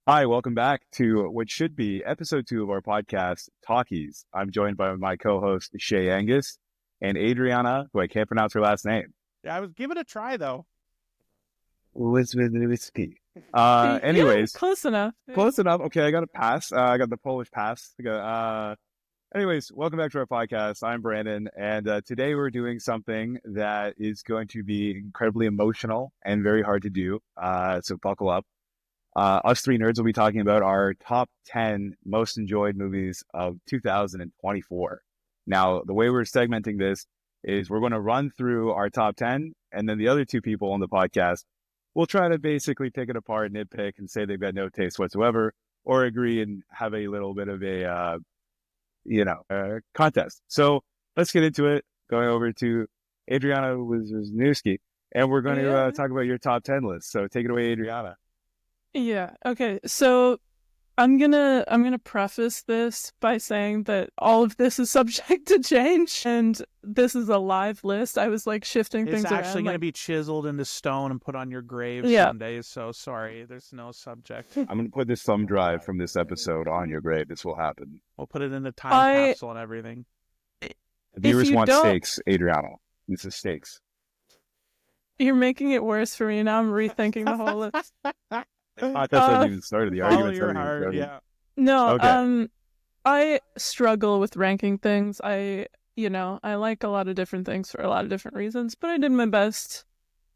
Hi, welcome back to what should be episode 2 of our podcast, Talkies. I'm joined by my co-host, Shay Angus, and Adriana, who I can't pronounce her last name. Yeah, I was give it a try though. Whiskey. Yeah, Anyways, close enough. close enough. Okay, I got a pass. I got the Polish pass. Anyways, welcome back to our podcast. I'm Brandon, and today we're doing something that is going to be incredibly emotional and very hard to do. So buckle up. Us three nerds will be talking about our top 10 most enjoyed movies of 2024. Now, the way we're segmenting this is we're going to run through our top 10, and then the other two people on the podcast will try to basically pick it apart, nitpick, and say they've got no taste whatsoever, or agree and have a little bit of a, contest. So let's get into it. Going over to Adriana Wisniewski, and we're going to talk about your top 10 list. So take it away, Adriana. Yeah. Okay. So I'm gonna preface this by saying that all of this is subject to change, and this is a live list. I was like shifting things It's around. actually going to be chiseled into stone and put on your grave someday. So sorry, there's no subject. I'm going to put this thumb drive from this episode on your grave. This will happen. We'll put it in the time capsule and everything. The viewers want stakes, Adriana. This is stakes. You're making it worse for me. Now I'm rethinking the whole list. That's not even started. The argument started. Yeah. No, okay. I struggle with ranking things. I like a lot of different things for a lot of different reasons, but I did my best.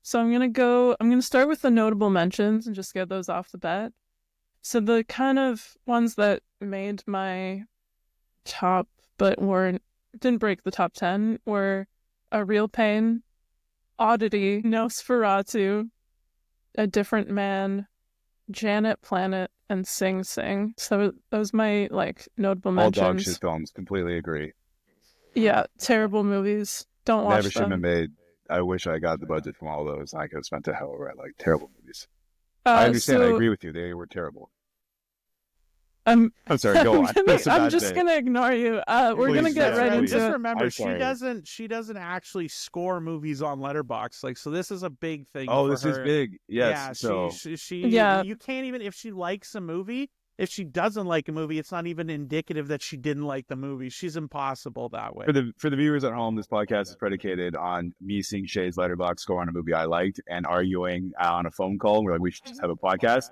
So I'm gonna start with the notable mentions and just get those off the bat. So the kind of ones that made my top but didn't break the top 10 were A Real Pain, Oddity, Nosferatu, A Different Man, Janet Planet, and Sing Sing. So those my notable mentions. All dog shit films. Completely agree. Yeah, terrible movies. Don't watch Never should have been made. I wish I got the budget from all those. I could have spent a hell of a terrible movies. I understand. I agree with you. They were terrible. I'm sorry. Go on. I'm just gonna ignore you. We're gonna get right into it. Just remember, she doesn't actually score movies on Letterboxd. So this is a big thing. Oh, this her. is big. Yes. Yeah, you can't even, if she likes a movie. If she doesn't like a movie, it's not even indicative that she didn't like the movie. She's impossible that way. For the viewers at home, this podcast is predicated on me seeing Shay's Letterboxd score on a movie I liked and arguing on a phone call. We're like, we should just have a podcast.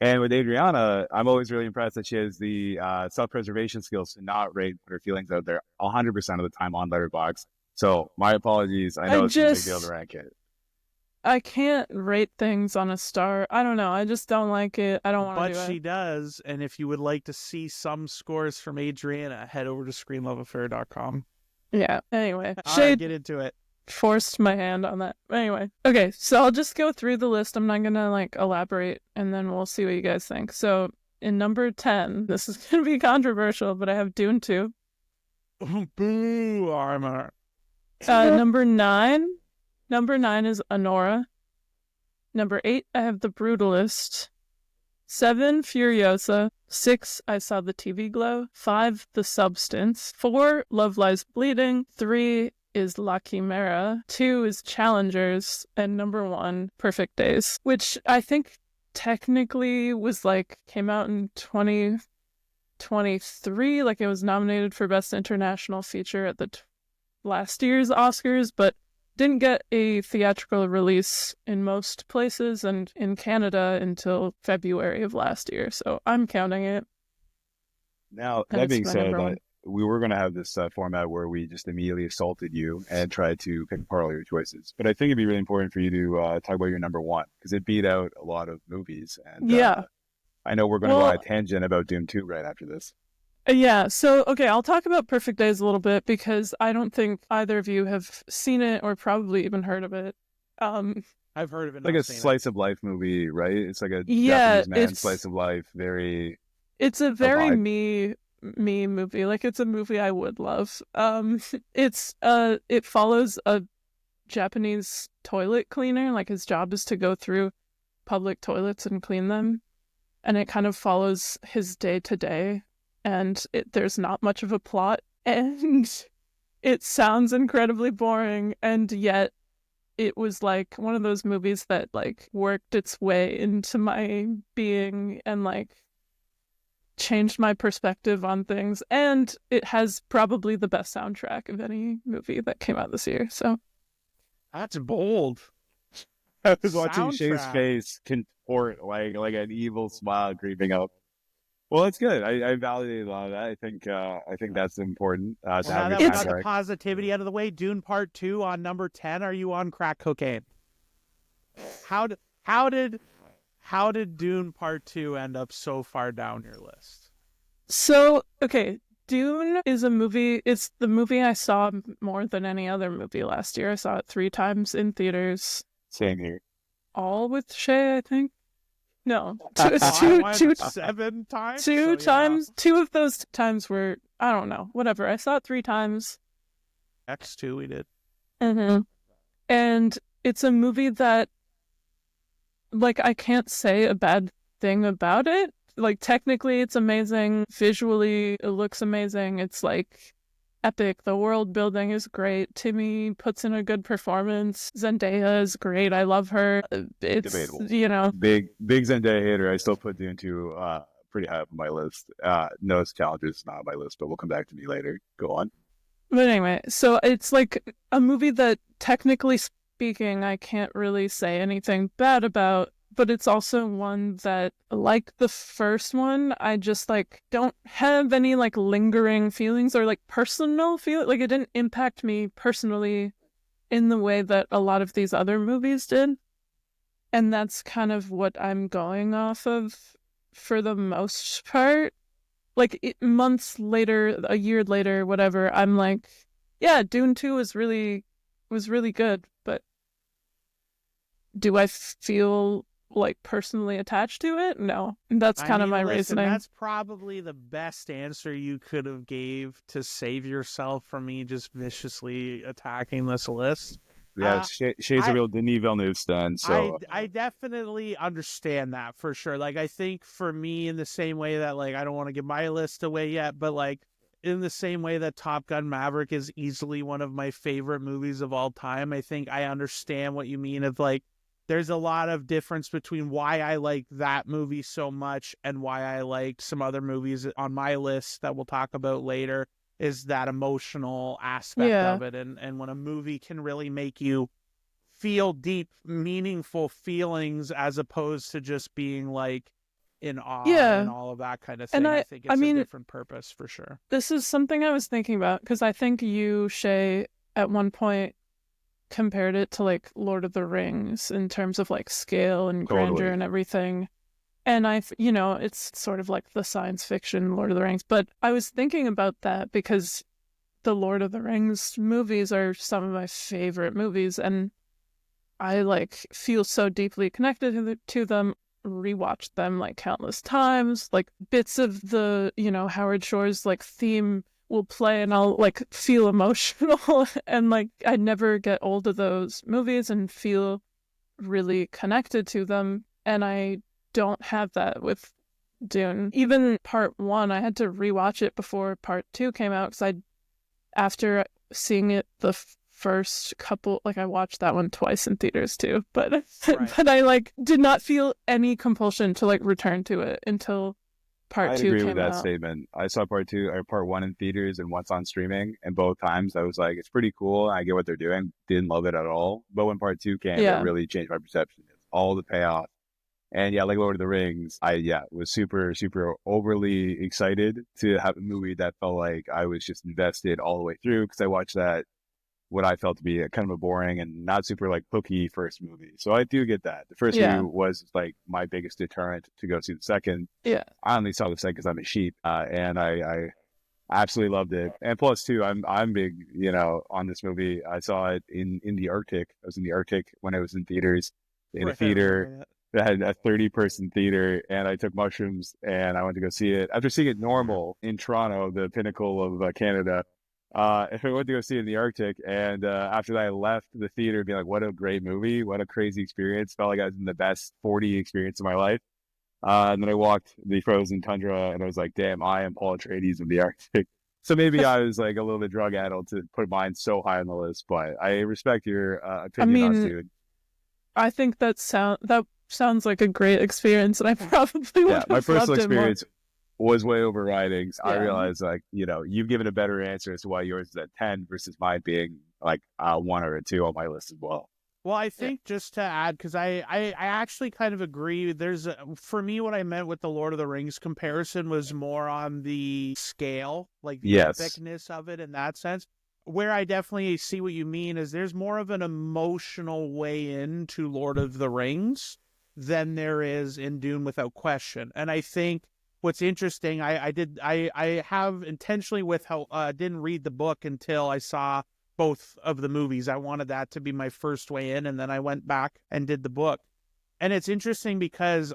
And with Adriana, I'm always really impressed that she has the self-preservation skills to not put her feelings out there 100% of the time on Letterboxd. So my apologies. I know it's a big deal to rank it. I can't rate things on a star. I don't know. I just don't like it. I don't want to do it. But she does. And if you would like to see some scores from Adriana, head over to screenloveaffair.com. Yeah. Anyway. All right, get into it. Forced my hand on that. Anyway. Okay, so I'll just go through the list. I'm not going to elaborate, and then we'll see what you guys think. So in number 10, this is going to be controversial, but I have Dune 2. Boo, Armor. Number 9 is Anora. Number 8, I have The Brutalist. 7, Furiosa. 6, I Saw the TV Glow. 5, The Substance. 4, Love Lies Bleeding. 3 is La Chimera. 2 is Challengers. And number 1, Perfect Days. Which I think technically was came out in 2023. It was nominated for Best International Feature at the last year's Oscars, but didn't get a theatrical release in most places and in Canada until February of last year. So I'm counting it. Now, that being said, we were going to have this format where we just immediately assaulted you and tried to pick apart all your choices. But I think it'd be really important for you to talk about your number 1 because it beat out a lot of movies. And I know we're going to go on a tangent about Dune 2 right after this. Yeah, so, okay, I'll talk about Perfect Days a little bit because I don't think either of you have seen it or probably even heard of it. I've heard of it. Like a slice of life movie, right? It's like a Japanese man slice of life. It's a very me movie. It's a movie I would love. It follows a Japanese toilet cleaner. His job is to go through public toilets and clean them. And it kind of follows his day to day. And there's not much of a plot, and it sounds incredibly boring, and yet it was like one of those movies that like worked its way into my being and like changed my perspective on things. And it has probably the best soundtrack of any movie that came out this year. So That's bold. I was watching Shay's Soundtrack. face contort like an evil smile creeping up. Well, that's good. I validate a lot of that. I think that's important to Well, have now a that good we got the soundtrack. positivity out of the way, Dune Part 2 on number 10. Are you on crack cocaine? How did Dune Part 2 end up so far down your list? So, okay, Dune is a movie. It's the movie I saw more than any other movie last year. I saw it 3 times in theaters, Same here. all with Shay, I think. No, I went 7 times. two times. 2 of those times were, I don't know, whatever. I saw it 3 times. X2 we did. Mm-hmm. And it's a movie that, like, I can't say a bad thing about it. Like, technically, it's amazing. Visually, it looks amazing. It's, like, epic. The world building is great. Timmy puts in a good performance. Zendaya is great. I love her. It's, Debatable. you know. Big Zendaya hater. I still put Dune 2 pretty high up on my list. No Challenges is not on my list, but we'll come back to me later. Go on. But anyway, so it's, like, a movie that, technically speaking, I can't really say anything bad about. But it's also one that, like the first one, I just, like, don't have any, like, lingering feelings or, like, personal feel. Like, it didn't impact me personally in the way that a lot of these other movies did. And that's kind of what I'm going off of for the most part. Like, months later, a year later, whatever, I'm like, yeah, Dune 2 was really good. But do I feel like personally attached to it? No. That's kind of my reasoning. That's probably the best answer you could have gave to save yourself from me just viciously attacking this list. Yeah, Shay's a real Denis Villeneuve stan, so I definitely understand that for sure. Like, I think for me, in the same way that, like, I don't want to give my list away yet, but, like, in the same way that Top Gun Maverick is easily one of my favorite movies of all time, I think I understand what you mean of, like, there's a lot of difference between why I like that movie so much and why I like some other movies on my list that we'll talk about later, is that emotional aspect of it. And when a movie can really make you feel deep, meaningful feelings as opposed to just being, like, in awe and all of that kind of thing. And I think it's a different purpose for sure. This is something I was thinking about because I think you, Shay, at one point compared it to, like, Lord of the Rings in terms of, like, scale and grandeur and everything. And it's sort of like the science fiction Lord of the Rings. But I was thinking about that because the Lord of the Rings movies are some of my favorite movies. And I, like, feel so deeply connected to them, rewatched them, like, countless times. Like, bits of the, Howard Shore's, like, theme will play and I'll, like, feel emotional. And, like, I never get old of those movies and feel really connected to them. And I don't have that with Dune. Even part 1, I had to rewatch it before part 2 came out because after seeing it the first couple, like, I watched that one twice in theaters too, but but I, like, did not feel any compulsion to, like, return to it until part 2 came out. I agree with that statement. I saw part 1 in theaters and once on streaming, and both times I was like, it's pretty cool. I get what they're doing. Didn't love it at all. But when part 2 came, it really changed my perception. It's all the payoff. And yeah, like Lord of the Rings, I was super, super overly excited to have a movie that felt like I was just invested all the way through because I watched that, what I felt to be a kind of a boring and not super, like, hooky first movie. So I do get that. The first movie was, like, my biggest deterrent to go see the second. Yeah. I only saw the second because I'm a sheep, and I absolutely loved it. And plus, too, I'm big, on this movie. I saw it in the Arctic. I was in the Arctic when it was in theaters, in a theater that had a 30-person theater, and I took mushrooms and I went to go see it. After seeing it normal in Toronto, the pinnacle of Canada, I went to go see it in the Arctic, and after that I left the theater being like, what a great movie, what a crazy experience. Felt like I was in the best 4D experience of my life. And then I walked the frozen tundra and I was like, damn, I am Paul Atreides of the Arctic. So maybe I was like a little bit drug addled to put mine so high on the list, but I respect your I opinion on mean, Dune. I think that sounds like a great experience, and I probably Yeah, would my have personal loved it more. experience was way overriding. So I Yeah. realized, like, you've given a better answer as to why yours is at 10 versus mine being like a 1 or a 2 on my list as well. Well, I Yeah. think just to add, because I actually kind of agree. For me, what I meant with the Lord of the Rings comparison was more on the scale, like the Yes. epicness of it in that sense. Where I definitely see what you mean is there's more of an emotional way into Lord of the Rings than there is in Dune, without question. And I think what's interesting, I have intentionally didn't read the book until I saw both of the movies. I wanted that to be my first way in, and then I went back and did the book. And it's interesting because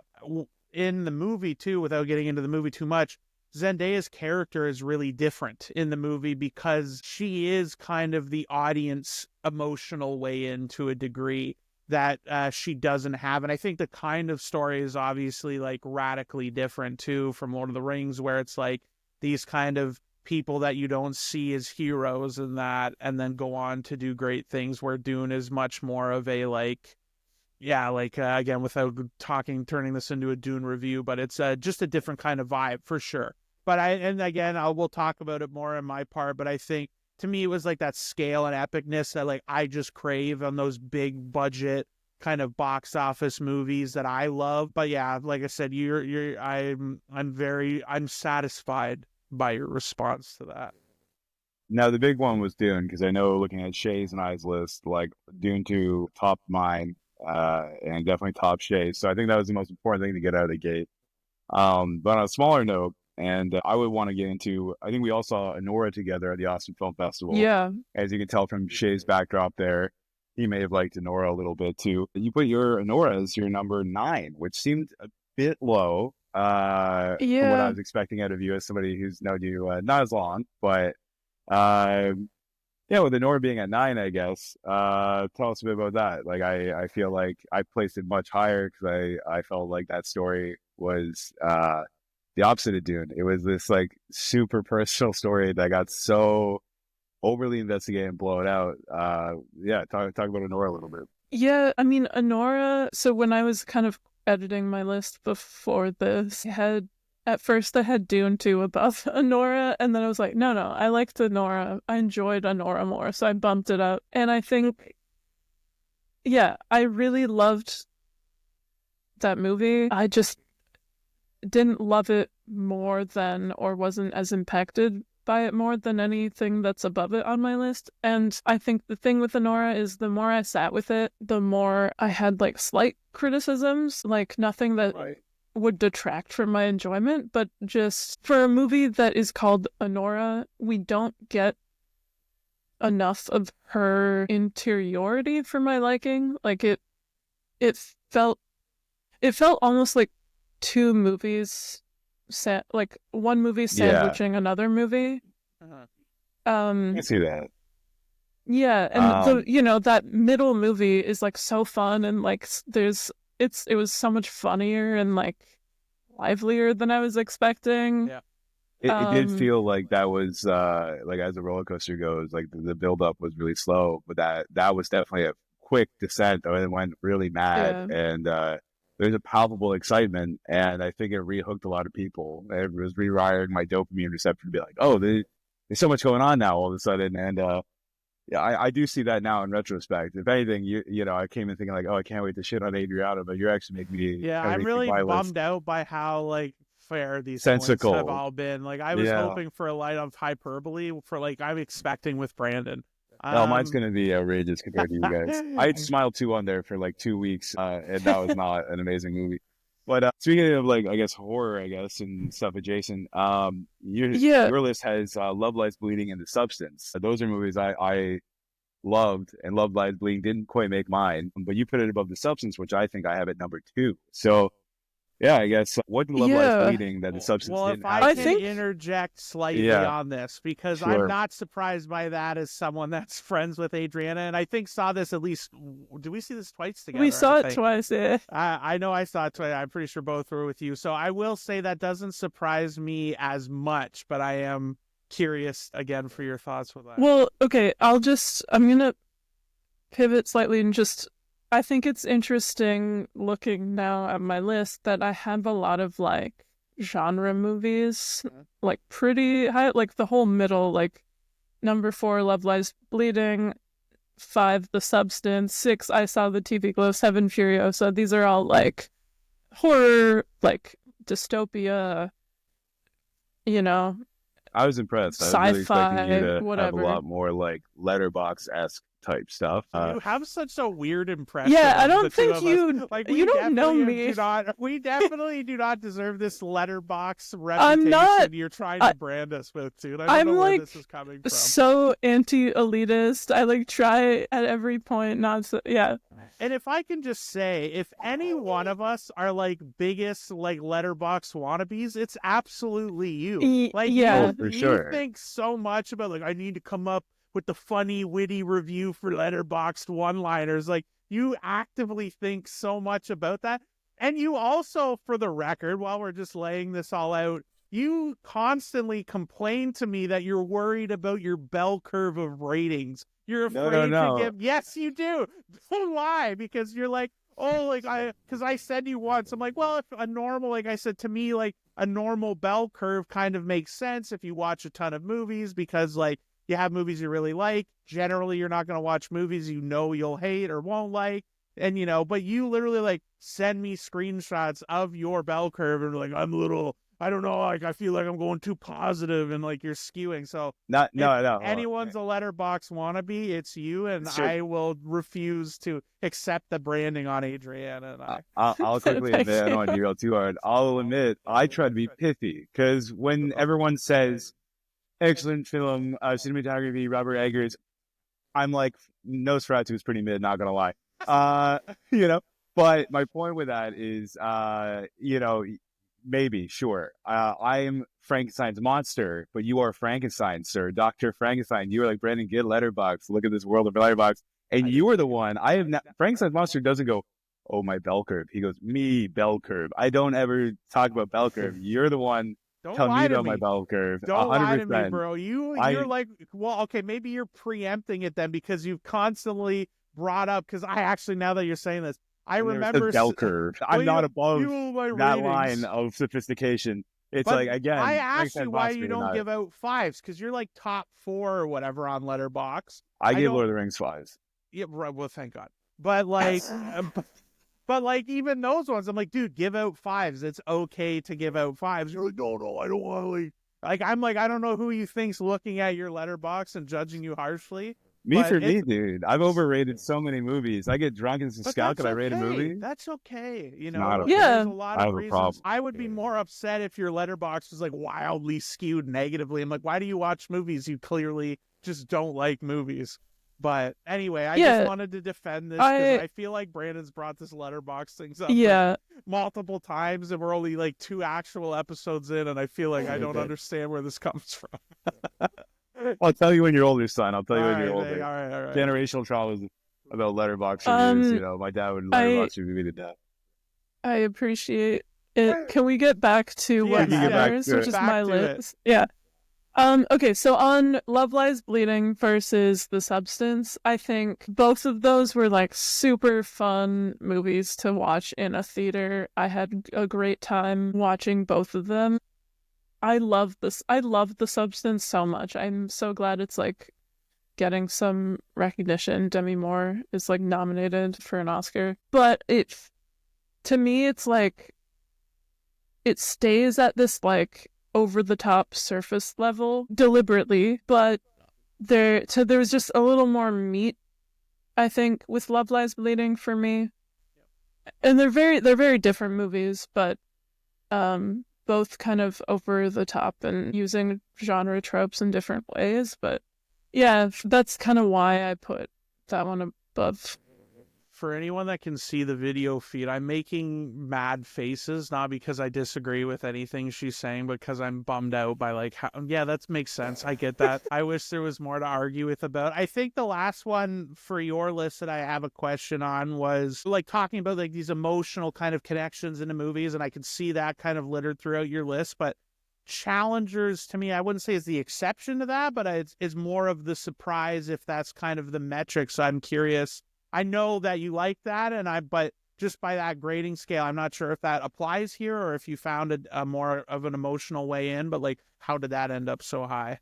in the movie too, without getting into the movie too much, Zendaya's character is really different in the movie because she is kind of the audience emotional way in to a degree that she doesn't have. And I think the kind of story is obviously like radically different too from Lord of the Rings, where it's like these kind of people that you don't see as heroes and that, and then go on to do great things, where Dune is much more of a like, yeah, like again, without turning this into a Dune review, but it's just a different kind of vibe for sure. But we'll talk about it more in my part, but I think to me it was like that scale and epicness that like I just crave on those big budget kind of box office movies that I love. But yeah, like I said, I'm satisfied by your response to that. Now, the big one was Dune, because I know looking at Shay's and I's list, like Dune 2 topped mine, and definitely top Shay's. So I think that was the most important thing to get out of the gate. But on a smaller note, and I would want to get into, I think we all saw Anora together at the Austin Film Festival. Yeah. As you can tell from Shay's backdrop there, he may have liked Anora a little bit too. You put your Anora as your number 9, which seemed a bit low from what I Yeah. was expecting out of you as somebody who's known you not as long. But yeah, with Anora being at 9, I guess. Tell us a bit about that. Like, I feel like I placed it much higher because I felt like that story was the opposite of Dune. It was this like super personal story that got so overly investigated and blown out. Yeah, talk about Anora a little bit. Yeah, I mean, Anora, so when I was kind of editing my list before this, at first I had Dune 2 above Anora, and then I was like, no, I liked Anora. I enjoyed Anora more, so I bumped it up. And I think, yeah, I really loved that movie. I just didn't love it more than, or wasn't as impacted by it more than anything that's above it on my list. And I think the thing with Anora is the more I sat with it, the more I had like slight criticisms, like nothing that would detract from my enjoyment, but just for a movie that is called Anora, we don't get enough of her interiority for my liking. Like it felt almost like two movies like one movie sandwiching another movie. I see that. Yeah, and that middle movie is like so fun, and like it was so much funnier and like livelier than I was expecting. Yeah. It did feel like that was like, as the roller coaster goes, like the build up was really slow, but that was definitely a quick descent. It went really mad, and there's a palpable excitement, and I think it rehooked a lot of people. It was rewiring my dopamine receptor to be like, oh, there's so much going on now all of a sudden, and yeah, I do see that now in retrospect. If anything, I came in thinking like, oh, I can't wait to shit on Adriana, but you're actually making me. Yeah, I'm really bummed out by how like fair these points have all been. Like I was hoping for a light of hyperbole for like I'm expecting with Brandon. Mine's going to be outrageous compared to you guys. I had Smile 2 on there for like 2 weeks, and that was not an amazing movie. But speaking of like, I guess horror, and stuff adjacent, your list has Love Lies Bleeding and The Substance. Those are movies I loved, and Love Lies Bleeding didn't quite make mine, but you put it above The Substance, which I think I have at number 2. So yeah, I guess what Love Lies Bleeding that The Substance didn't have. Well, if I can interject slightly on this, because I'm not surprised by that as someone that's friends with Adriana, and I think saw this at least. Did we see this twice together? We saw it twice, yeah. I know I saw it twice. I'm pretty sure both were with you. So I will say that doesn't surprise me as much, but I am curious again for your thoughts with that. Well, okay, I'm gonna pivot slightly and I think it's interesting looking now at my list that I have a lot of like genre movies, like pretty high, like the whole middle, like number 4, Love Lies Bleeding, 5, The Substance, 6, I Saw the TV Glow, 7, Furiosa. These are all like horror, like dystopia, you know, I was impressed. I was really expecting you sci-fi, to have a whatever. lot more like letterbox-esque type stuff. You have such a weird impression. Yeah, I of don't the two think of you us. Like, you don't know me. We definitely do not deserve this letterbox reputation I'm not. you're trying to brand us with, dude. I don't I'm know where like this is coming from. so anti-elitist. I like try at every point not to. Yeah. And if I can just say, if any one of us are like biggest like letterbox wannabes, it's absolutely you. Like, yeah, for you sure. think so much about like I need to come up with the funny, witty review for letterboxed one-liners. Like, you actively think so much about that. And you also, for the record, while we're just laying this all out, you constantly complain to me that you're worried about your bell curve of ratings. You're afraid No. to give. Yes, you do. Don't lie, because you're like, oh, like because I said you once. I'm like, well, if a normal, like I said to me, like a normal bell curve kind of makes sense if you watch a ton of movies, because like you have movies you really like. Generally, you're not going to watch movies you know you'll hate or won't like. And, but you literally like send me screenshots of your bell curve and like, I'm a little, I don't know, like I feel like I'm going too positive and like you're skewing. So No. anyone's a letterbox wannabe, it's you, and Sure. I will refuse to accept the branding on Adriana and I. I'll quickly admit I don't want to derail too hard. I'll admit I try to be pithy, because when everyone says excellent film, cinematography, Robert Eggers, I'm like, Nosferatu is pretty mid, not gonna lie. But my point with that is, maybe, sure. I am Frankenstein's monster, but you are Frankenstein, sir. Dr. Frankenstein. You are like, Brandon, get letterbox. Look at this world of letterbox. And you are the one. I have not. Frankenstein's monster doesn't go, oh, my bell curve. He goes, me, bell curve. I don't ever talk about bell curve. You're the one. Don't Tell lie me to about me. my bell curve. Don't 100%. lie to me, bro. You're like, well, okay, maybe you're preempting it then, because you've constantly brought up, because I actually, now that you're saying this, I remember bell curve. I'm not above that line of sophistication. It's but like, again, I asked you why monster, you don't give out 5s, because you're like top 4 or whatever on Letterboxd. I give Lord of the Rings 5s. Yeah, right. Well, thank God. But like, but like even those ones, I'm like, dude, give out 5s. It's okay to give out 5s. You're like, no, I don't want to. Like, I'm like, I don't know who you think's looking at your letterbox and judging you harshly. Me, dude. I've overrated so many movies. I get drunk and scout that I rate a movie. That's okay. There's a lot of reasons. I would be more upset if your letterbox was like wildly skewed negatively. I'm like, why do you watch movies? You clearly just don't like movies. But anyway, I just wanted to defend this, because I feel like Brandon's brought this letterbox things up multiple times, and we're only like 2 actual episodes in, and I feel like I don't understand where this comes from. I'll tell you when you're older, son. I'll tell you when you're older. All right. Generational trauma about letterbox reviews. My dad would letterbox review me to death. I appreciate it. Can we get back to what matters, which is my list? Yeah. Okay, so on Love Lies Bleeding versus The Substance, I think both of those were like super fun movies to watch in a theater. I had a great time watching both of them. I love The Substance so much. I'm so glad it's like getting some recognition. Demi Moore is like nominated for an Oscar. But to me, it's like it stays at this like over the top surface level deliberately, but there's just a little more meat, I think, with Love Lies Bleeding for me. And they're very different movies, but both kind of over the top and using genre tropes in different ways. But yeah, that's kind of why I put that one above. For anyone that can see the video feed, I'm making mad faces, not because I disagree with anything she's saying, but because I'm bummed out by like, that makes sense. I get that. I wish there was more to argue with about. I think the last one for your list that I have a question on was like talking about like these emotional kind of connections into movies, and I can see that kind of littered throughout your list. But Challengers to me, I wouldn't say is the exception to that, but it's more of the surprise if that's kind of the metric. So I'm curious. I know that you like that, but just by that grading scale, I'm not sure if that applies here or if you found a more of an emotional way in. But like, how did that end up so high?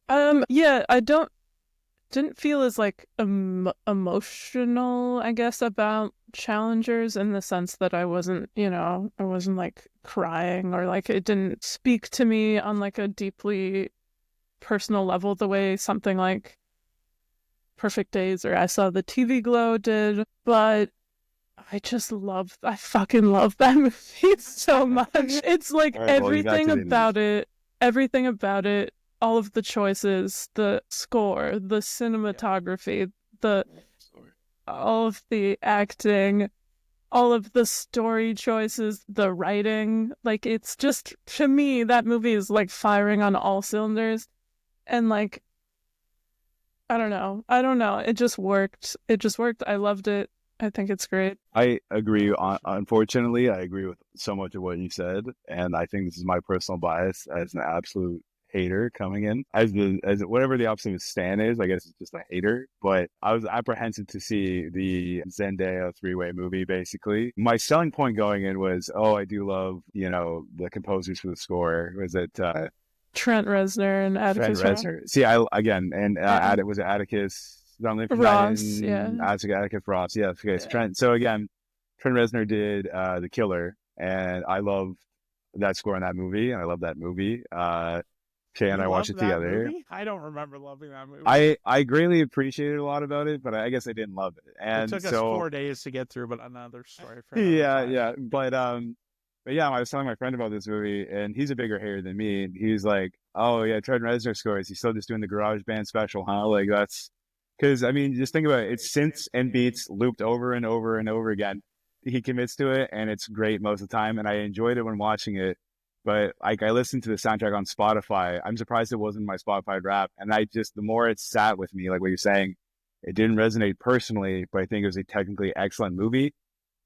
Yeah, I didn't feel as like emotional, I guess, about challengers in the sense that I wasn't like crying, or like it didn't speak to me on like a deeply personal level the way something like Perfect Days or I Saw the TV Glow did. But I fucking love that movie so much. It's like All right, well, you got to everything about it, all of the choices, the score, the cinematography, all of the acting, all of the story choices, the writing. Like, it's just, to me, that movie is like firing on all cylinders. And like, I don't know. It just worked. I loved it. I think it's great. I agree. Unfortunately, I agree with so much of what you said, and I think this is my personal bias as an absolute hater coming in. As whatever the opposite of Stan is, I guess it's just a hater. But I was apprehensive to see the Zendaya three-way movie. Basically, my selling point going in was, I do love the composers for the score. Was it Trent Reznor and Atticus Ross? See, was it Atticus? Ross, yeah. Atticus Ross, yeah. Okay, so Trent. So again, Trent Reznor did The Killer, and I love that score in that movie, and I love that movie. Shay and I watched it together. Movie? I don't remember loving that movie. I greatly appreciated a lot about it, but I guess I didn't love it. And it took us 4 days to get through, but another story for yeah. But yeah, I was telling my friend about this movie, and he's a bigger hater than me. And he's like, "Oh yeah, Trent Reznor scores. He's still just doing the Garage Band special, huh? Like that's." Because, I mean, just think about it. It's synths and beats looped over and over and over again. He commits to it, and it's great most of the time, and I enjoyed it when watching it. But, like, I listened to the soundtrack on Spotify. I'm surprised it wasn't my Spotify Wrapped. And the more it sat with me, like what you're saying, it didn't resonate personally, but I think it was a technically excellent movie.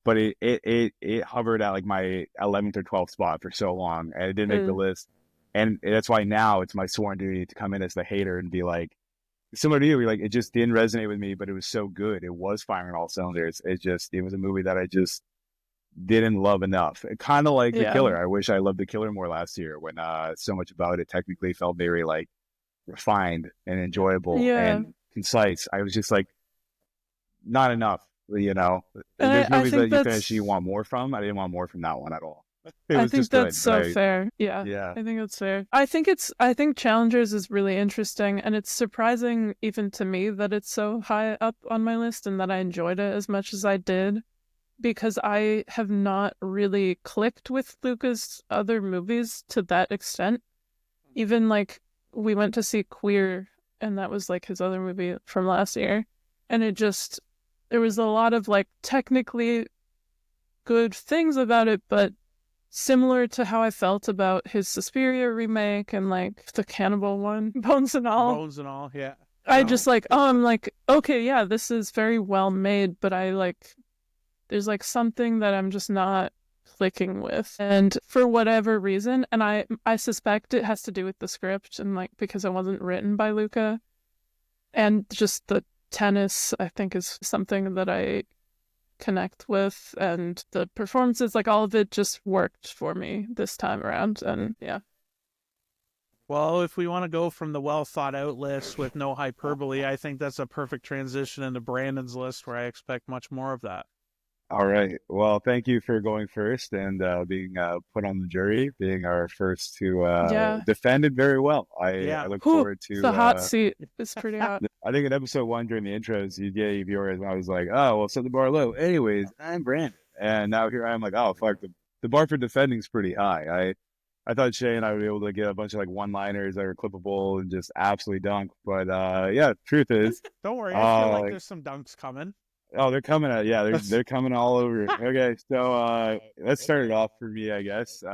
But it hovered at, like, my 11th or 12th spot for so long, and it didn't make the list. And that's why now it's my sworn duty to come in as the hater and be like, similar to you, like, it just didn't resonate with me, but it was so good. It was firing all cylinders. It was a movie that I just didn't love enough. Kind of like The Killer. I wish I loved The Killer more last year when so much about it technically felt very like refined and enjoyable and concise. I was just like, not enough, There's movies that you finish you want more from. I didn't want more from that one at all. I think that's so fair. Yeah. I think that's fair. I think Challengers is really interesting, and it's surprising even to me that it's so high up on my list and that I enjoyed it as much as I did, because I have not really clicked with Luca's other movies to that extent. Even like we went to see Queer, and that was like his other movie from last year, and there was a lot of like technically good things about it, but similar to how I felt about his Suspiria remake and like the cannibal one, Bones and All, yeah. Just like, I'm like, okay, yeah, this is very well made, but there's like something that I'm just not clicking with. And for whatever reason, and I suspect it has to do with the script and like because it wasn't written by Luca, and just the tennis, I think, is something that I connect with, and the performances, like all of it just worked for me this time around. And yeah. Well, if we want to go from the well thought out list with no hyperbole, I think that's a perfect transition into Brandon's list, where I expect much more of that. All right. Well, thank you for going first and being put on the jury, being our first to defend it very well. I look forward to the hot seat. It's pretty hot. I think in episode 1 during the intros, you gave yours, and I was like, oh, well, set the bar low. Anyways, I'm Brandon. And now here I am like, oh, fuck, the bar for defending is pretty high. I thought Shay and I would be able to get a bunch of like one-liners that are clippable and just absolutely dunk. But yeah, truth is. Don't worry. I feel like there's some dunks coming. Oh, they're coming out. Yeah, they're coming all over. Okay, so let's start it off for me, I guess.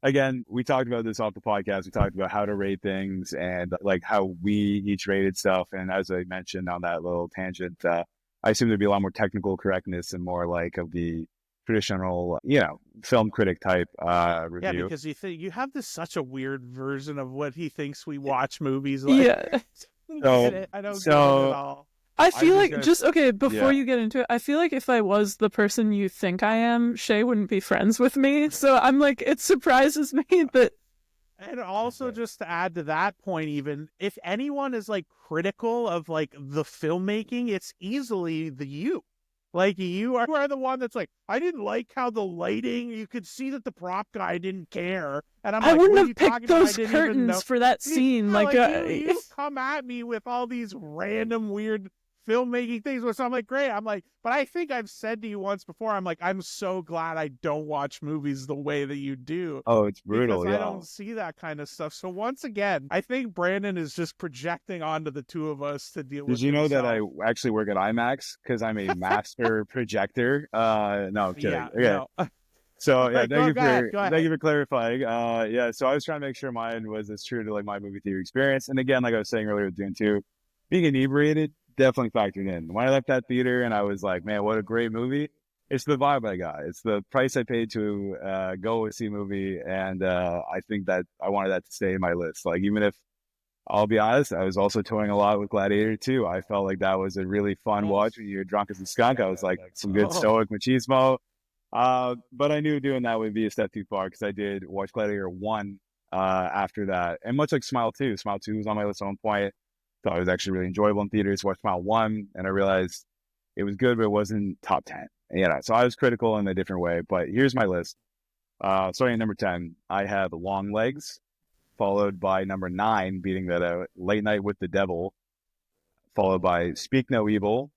Again, we talked about this off the podcast. We talked about how to rate things and like how we each rated stuff. And as I mentioned on that little tangent, I assume there'd be a lot more technical correctness and more like of the traditional, film critic type Yeah, review. because you have this such a weird version of what he thinks we watch movies like. Yeah. I don't So- get it. I don't get it so- at all. I feel just like gonna just okay, before yeah. you get into it, I feel like if I was the person you think I am, Shay wouldn't be friends with me. So I'm like, it surprises me that And also, just to add to that point, even if anyone is like critical of like the filmmaking, it's easily the you. Like you are the one that's like, I didn't like how the lighting. You could see that the prop guy didn't care, and I'm I like, wouldn't what are have you picked talking about? I those didn't even know. curtains for that scene. Yeah, you come at me with all these random weird filmmaking things, which I'm like, great. I'm like, but I think I've said to you once before, I'm like, I'm so glad I don't watch movies the way that you do. Oh, it's brutal. Because Yeah. I don't see that kind of stuff. So once again, I think Brandon is just projecting onto the two of us to deal with. Did you know that I himself. actually work at IMAX because I'm a master projector? No, I'm kidding. Yeah, Okay. no. So yeah, Right, go ahead. thank you for clarifying. Yeah, so I was trying to make sure mine was as true to like my movie theater experience. And again, like I was saying earlier with Dune 2, being inebriated definitely factored in. When I left that theater and I was like, man, what a great movie. It's the vibe I got. It's the price I paid to go see a movie, and I think that I wanted that to stay in my list. Like, even if I'll be honest, I was also toying a lot with Gladiator 2. I felt like that was a really fun watch when you're drunk as a skunk. I was like, some good stoic machismo. But I knew doing that would be a step too far because I did watch Gladiator 1 after that. And much like Smile 2, Smile 2 was on my list at one point. Thought it was actually really enjoyable in theaters. Watched Smile 1, and I realized it was good, but it wasn't top 10. So I was critical in a different way. But here's my list. Starting at number 10, I have Long Legs, followed by number 9, beating that out, Late Night with the Devil, followed by Speak No Evil,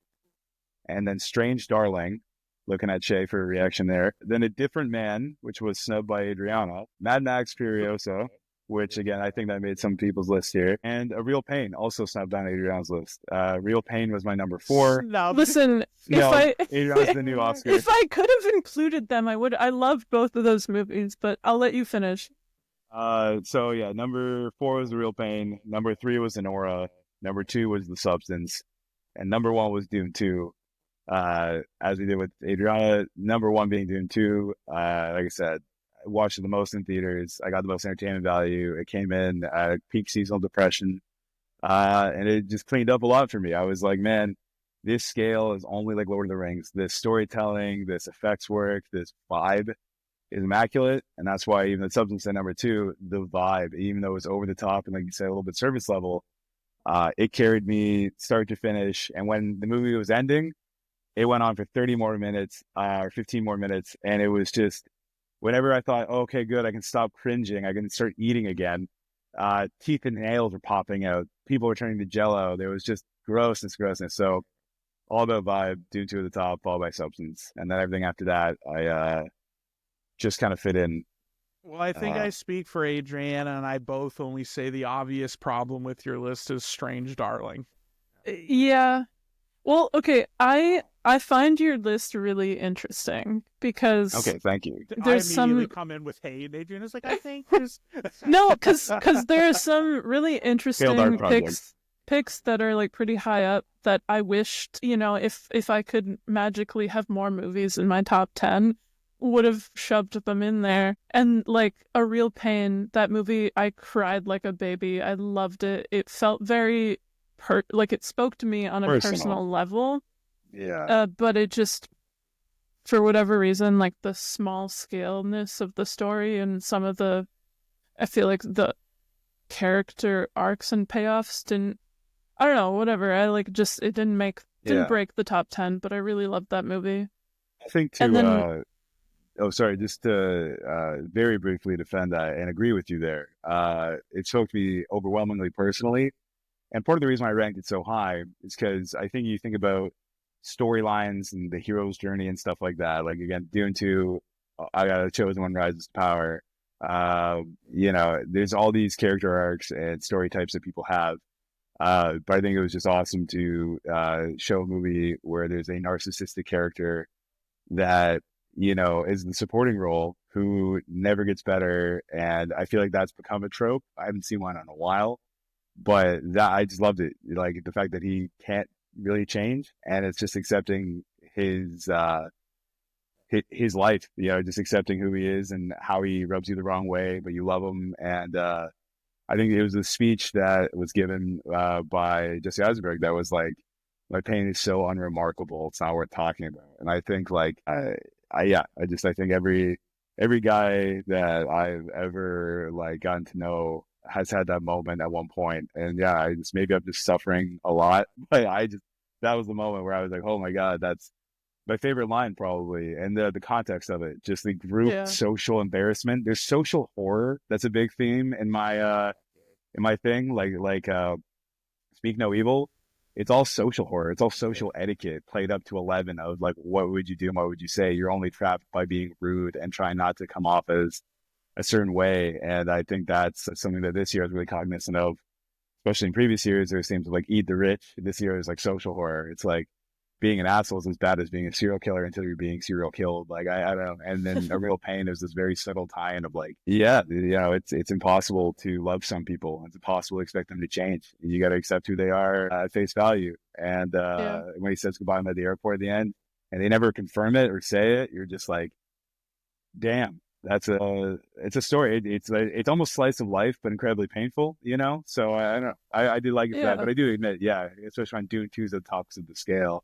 and then Strange Darling, looking at Shay for a reaction there. Then A Different Man, which was snubbed by Adriana, Mad Max Furiosa, which again, I think that made some people's list here, and A Real Pain, also snubbed on Adriana's list. Real Pain was my number 4. Snubbed. listen, Adriana's the new Oscar. if I could have included them, I would. I loved both of those movies, but I'll let you finish. So yeah, number 4 was The Real Pain. Number 3 was Anora. Number 2 was The Substance, and number 1 was Dune 2. As we did with Adriana, number 1 being Dune 2. Like I said, I watched it the most in theaters. I got the most entertainment value. It came in at peak seasonal depression, and it just cleaned up a lot for me. I was like, man, this scale is only like Lord of the Rings. This storytelling, this effects work, this vibe is immaculate, and that's why even The Substance at number 2, the vibe, even though it was over the top and like you said, a little bit surface level, it carried me start to finish. And when the movie was ending, it went on for 30 more minutes, or 15 more minutes, and it was just, whenever I thought, oh, okay, good, I can stop cringing, I can start eating again, teeth and nails were popping out, people were turning to Jello, there was just grossness. So all about vibe, Dune 2 at the top, followed by Substance, and then everything after that, I just kind of fit in. Well, I think I speak for Adriana and I both when we say the obvious problem with your list is Strange Darling. Yeah. Well, okay, I find your list really interesting because Okay, thank you. There's I immediately some- come in with hate, and Adriana's like, I think there's... no, because there are some really Failed art interesting project. picks that are like pretty high up that I wished, if I could magically have more movies in my top 10, would have shoved them in there. And like A Real Pain, that movie, I cried like a baby. I loved it. It felt very like it spoke to me on a personal level. Yeah. But it just, for whatever reason, like the small scaleness of the story and some of the, I feel like the character arcs and payoffs didn't, I don't know, whatever. I like just, it didn't break the top 10, but I really loved that movie. I think And then- just to very briefly defend that and agree with you there. It spoke to me overwhelmingly personally. And part of the reason I ranked it so high is because I think you think about storylines and the hero's journey and stuff like that. Like, again, Dune 2, I got a Chosen One rises to power. There's all these character arcs and story types that people have. But I think it was just awesome to show a movie where there's a narcissistic character that, is the supporting role who never gets better. And I feel like that's become a trope. I haven't seen one in a while. But that I just loved it, like the fact that he can't really change, and it's just accepting his his life, just accepting who he is and how he rubs you the wrong way, but you love him. And I think it was a speech that was given by Jesse Eisenberg that was like, my pain is so unremarkable, it's not worth talking about. And I think like I think every guy that I've ever like gotten to know has had that moment at one point. And yeah, maybe I'm just suffering a lot, but that was the moment where I was like, oh my God, that's my favorite line probably. And the context of it, just the group social embarrassment. There's social horror. That's a big theme in my thing. Speak No Evil. It's all social horror. It's all social etiquette played up to 11 of like, what would you do? And what would you say? You're only trapped by being rude and trying not to come off as a certain way. And I think that's something that this year I was really cognizant of, especially in previous years. There seems to like Eat the Rich. This year is like social horror. It's like being an asshole is as bad as being a serial killer until you're being serial killed. Like, I don't know. And then A Real Pain is this very subtle tie-in of like, it's impossible to love some people. It's impossible to expect them to change. You got to accept who they are at face value. And when he says goodbye at the airport at the end, and they never confirm it or say it, you're just like, damn. It's a story. It's almost slice of life, but incredibly painful, So I don't know. I do like it for that, but I do admit, especially on Dune 2's the tops of the scale.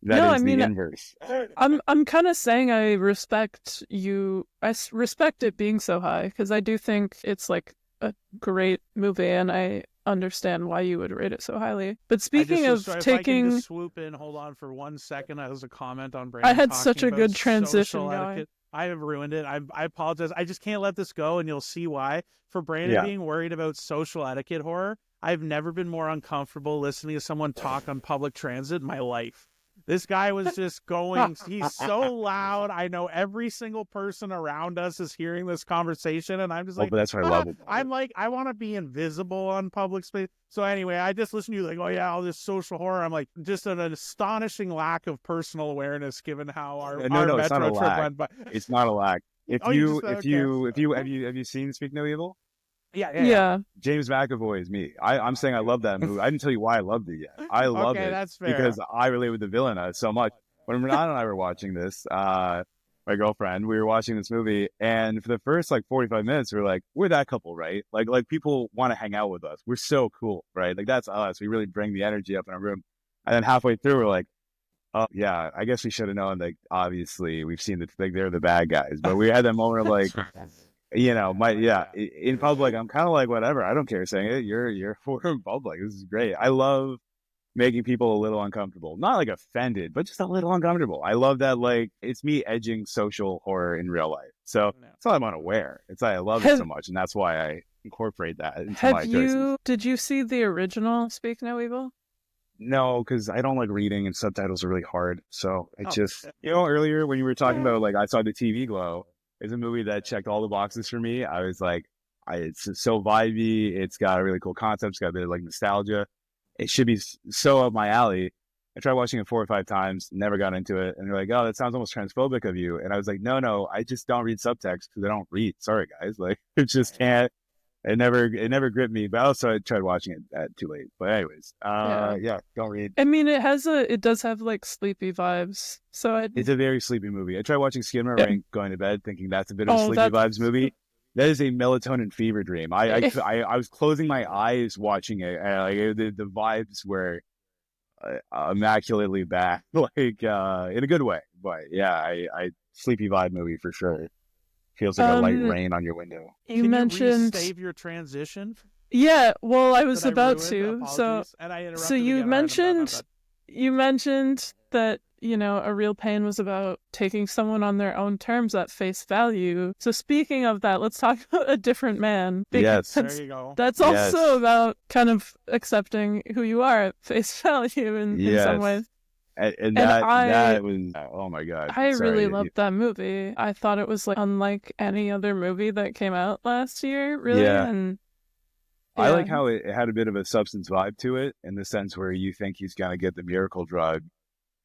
That is the inverse. I'm kind of saying I respect you. I respect it being so high because I do think it's like a great movie, and I understand why you would rate it so highly. But speaking of taking, if I can just swoop in, hold on for 1 second. As a comment on Brandon, I had such a good transition going. I have ruined it. I apologize. I just can't let this go, and you'll see why. For Brandon being worried about social etiquette horror, I've never been more uncomfortable listening to someone talk on public transit in my life. This guy was just going, he's so loud. I know every single person around us is hearing this conversation, and I'm just like, but that's what I love it. I'm like, I want to be invisible on public space. So anyway, I just listened to you like, oh yeah, all this social horror. I'm like, just an astonishing lack of personal awareness given how our metro trip went by. It's not a lack. Have you seen Speak No Evil? Yeah. James McAvoy is me. I'm saying I love that movie. I didn't tell you why I loved it yet. I love it that's fair. because I relate with the villain so much. When Renata and I were watching this, my girlfriend, we were watching this movie, and for the first like 45 minutes, we were like, we're that couple, right? Like people want to hang out with us. We're so cool, right? Like that's us. We really bring the energy up in our room. And then halfway through, we're like, oh yeah, I guess we should have known. Like obviously, we've seen they're the bad guys, but we had that moment of like. In public, I'm kind of like, whatever. I don't care saying it. You're for in public. This is great. I love making people a little uncomfortable. Not like offended, but just a little uncomfortable. I love that, like, it's me edging social horror in real life. So it's not I'm unaware. It's I love it so much, and that's why I incorporate that into my choices. Did you see the original Speak No Evil? No, because I don't like reading, and subtitles are really hard. So earlier when you were talking about, like, I saw the TV Glow. It's a movie that checked all the boxes for me. I was like, it's so vibey. It's got a really cool concept. It's got a bit of like nostalgia. It should be so up my alley. I tried watching it 4 or 5 times, never got into it. And they're like, oh, that sounds almost transphobic of you. And I was like, no, I just don't read subtext because I don't read. Sorry, guys. Like, it just can't. It never gripped me. But also I tried watching it at too late. But anyways, don't read. I mean, it does have like sleepy vibes. So it's a very sleepy movie. I tried watching Skidmore Rank going to bed, thinking that's a bit of a sleepy vibes movie. That is a melatonin fever dream. I was closing my eyes watching it. The vibes were immaculately bad, like in a good way. But yeah, I sleepy vibe movie for sure. Feels like a light rain on your window. Can you save your transition? Yeah, well, I was about to. Apologies. So you mentioned that, A Real Pain was about taking someone on their own terms at face value. So speaking of that, let's talk about A Different Man. Yes. There you go. That's also about kind of accepting who you are at face value in some ways. And that was, oh my God. I really loved that movie. I thought it was like unlike any other movie that came out last year, really. Yeah. And I like how it had a bit of a substance vibe to it, in the sense where you think he's going to get the miracle drug,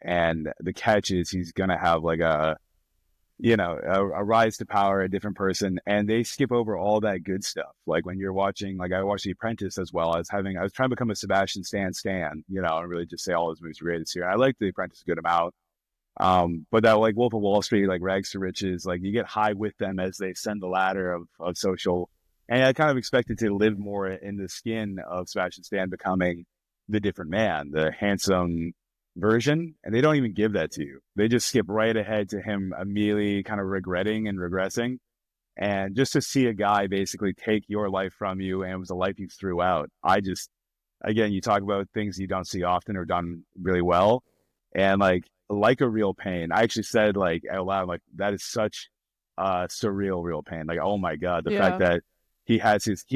and the catch is he's going to have like a rise to power, a different person, and they skip over all that good stuff. Like when you're watching, like I watched The Apprentice as well. I was trying to become a Sebastian Stan, and really just say all his movies are great this year. I liked The Apprentice a good amount. But that like Wolf of Wall Street, like rags to riches, like you get high with them as they ascend the ladder of social. And I kind of expected to live more in the skin of Sebastian Stan becoming the different man, the handsome version. And they don't even give that to you. They just skip right ahead to him immediately kind of regretting and regressing. And just to see a guy basically take your life from you and it was a life you threw out. Again, you talk about things you don't see often or done really well. And like a real pain. I actually said like out loud, like that is such surreal, real pain. Like, oh my God, the fact Yeah. that he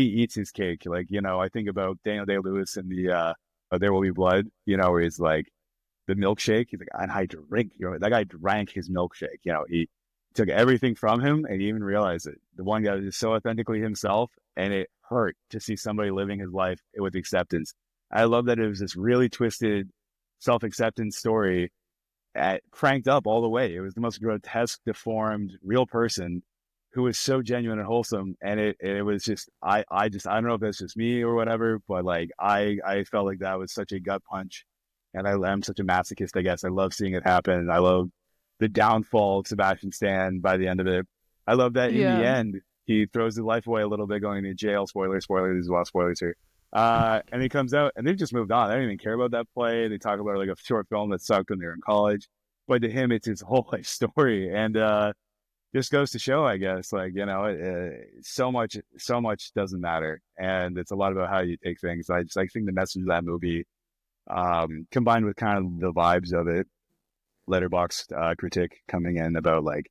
eats his cake. Like, I think about Daniel Day-Lewis in the There Will Be Blood, where he's like the milkshake. He's like, and I drink, that guy drank his milkshake. He took everything from him and he even realized it. The one guy was so authentically himself and it hurt to see somebody living his life with acceptance. I love that it was this really twisted self-acceptance story cranked up all the way. It was the most grotesque, deformed, real person who was so genuine and wholesome. And it was just, I don't know if that's just me or whatever, but like, I felt like that was such a gut punch. And I'm such a masochist, I guess. I love seeing it happen. I love the downfall of Sebastian Stan by the end of it. I love that in the Yeah. end, he throws his life away a little bit going to jail. Spoilers, there's a lot of spoilers here. And he comes out and they've just moved on. They don't even care about that play. They talk about like a short film that sucked when they were in college. But to him, it's his whole life story. And just goes to show, I guess, like, so much doesn't matter. And it's a lot about how you take things. I think the message of that movie, combined with kind of the vibes of it, letterbox critic coming in about like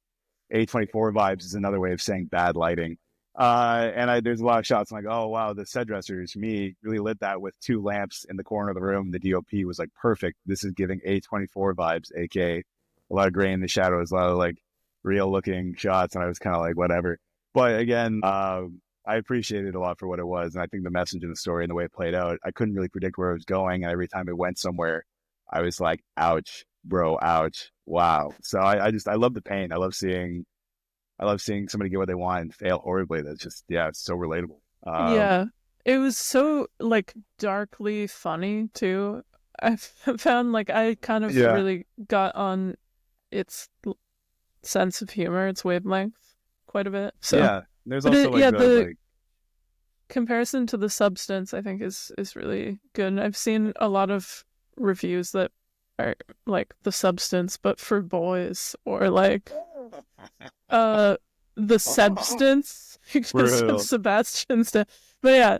A24 vibes is another way of saying bad lighting. There's a lot of shots. I'm like, oh wow, the set dressers, me, really lit that with two lamps in the corner of the room. The DOP was like perfect. This is giving A24 vibes, aka a lot of gray in the shadows, a lot of like real looking shots. And I was kind of like, whatever. But again, I appreciate it a lot for what it was. And I think the message in the story and the way it played out, I couldn't really predict where it was going. And every time it went somewhere, I was like, ouch, bro, ouch, wow. So I love the pain. I love seeing somebody get what they want and fail horribly. That's just, yeah, it's so relatable. Yeah. It was so like darkly funny too. I found like I kind of Yeah. really got on its sense of humor, its wavelength quite a bit. So Yeah. There's but also the comparison to the substance I think is really good. And I've seen a lot of reviews that are like the substance but for boys, or like the substance because Real. of Sebastian's death. But yeah,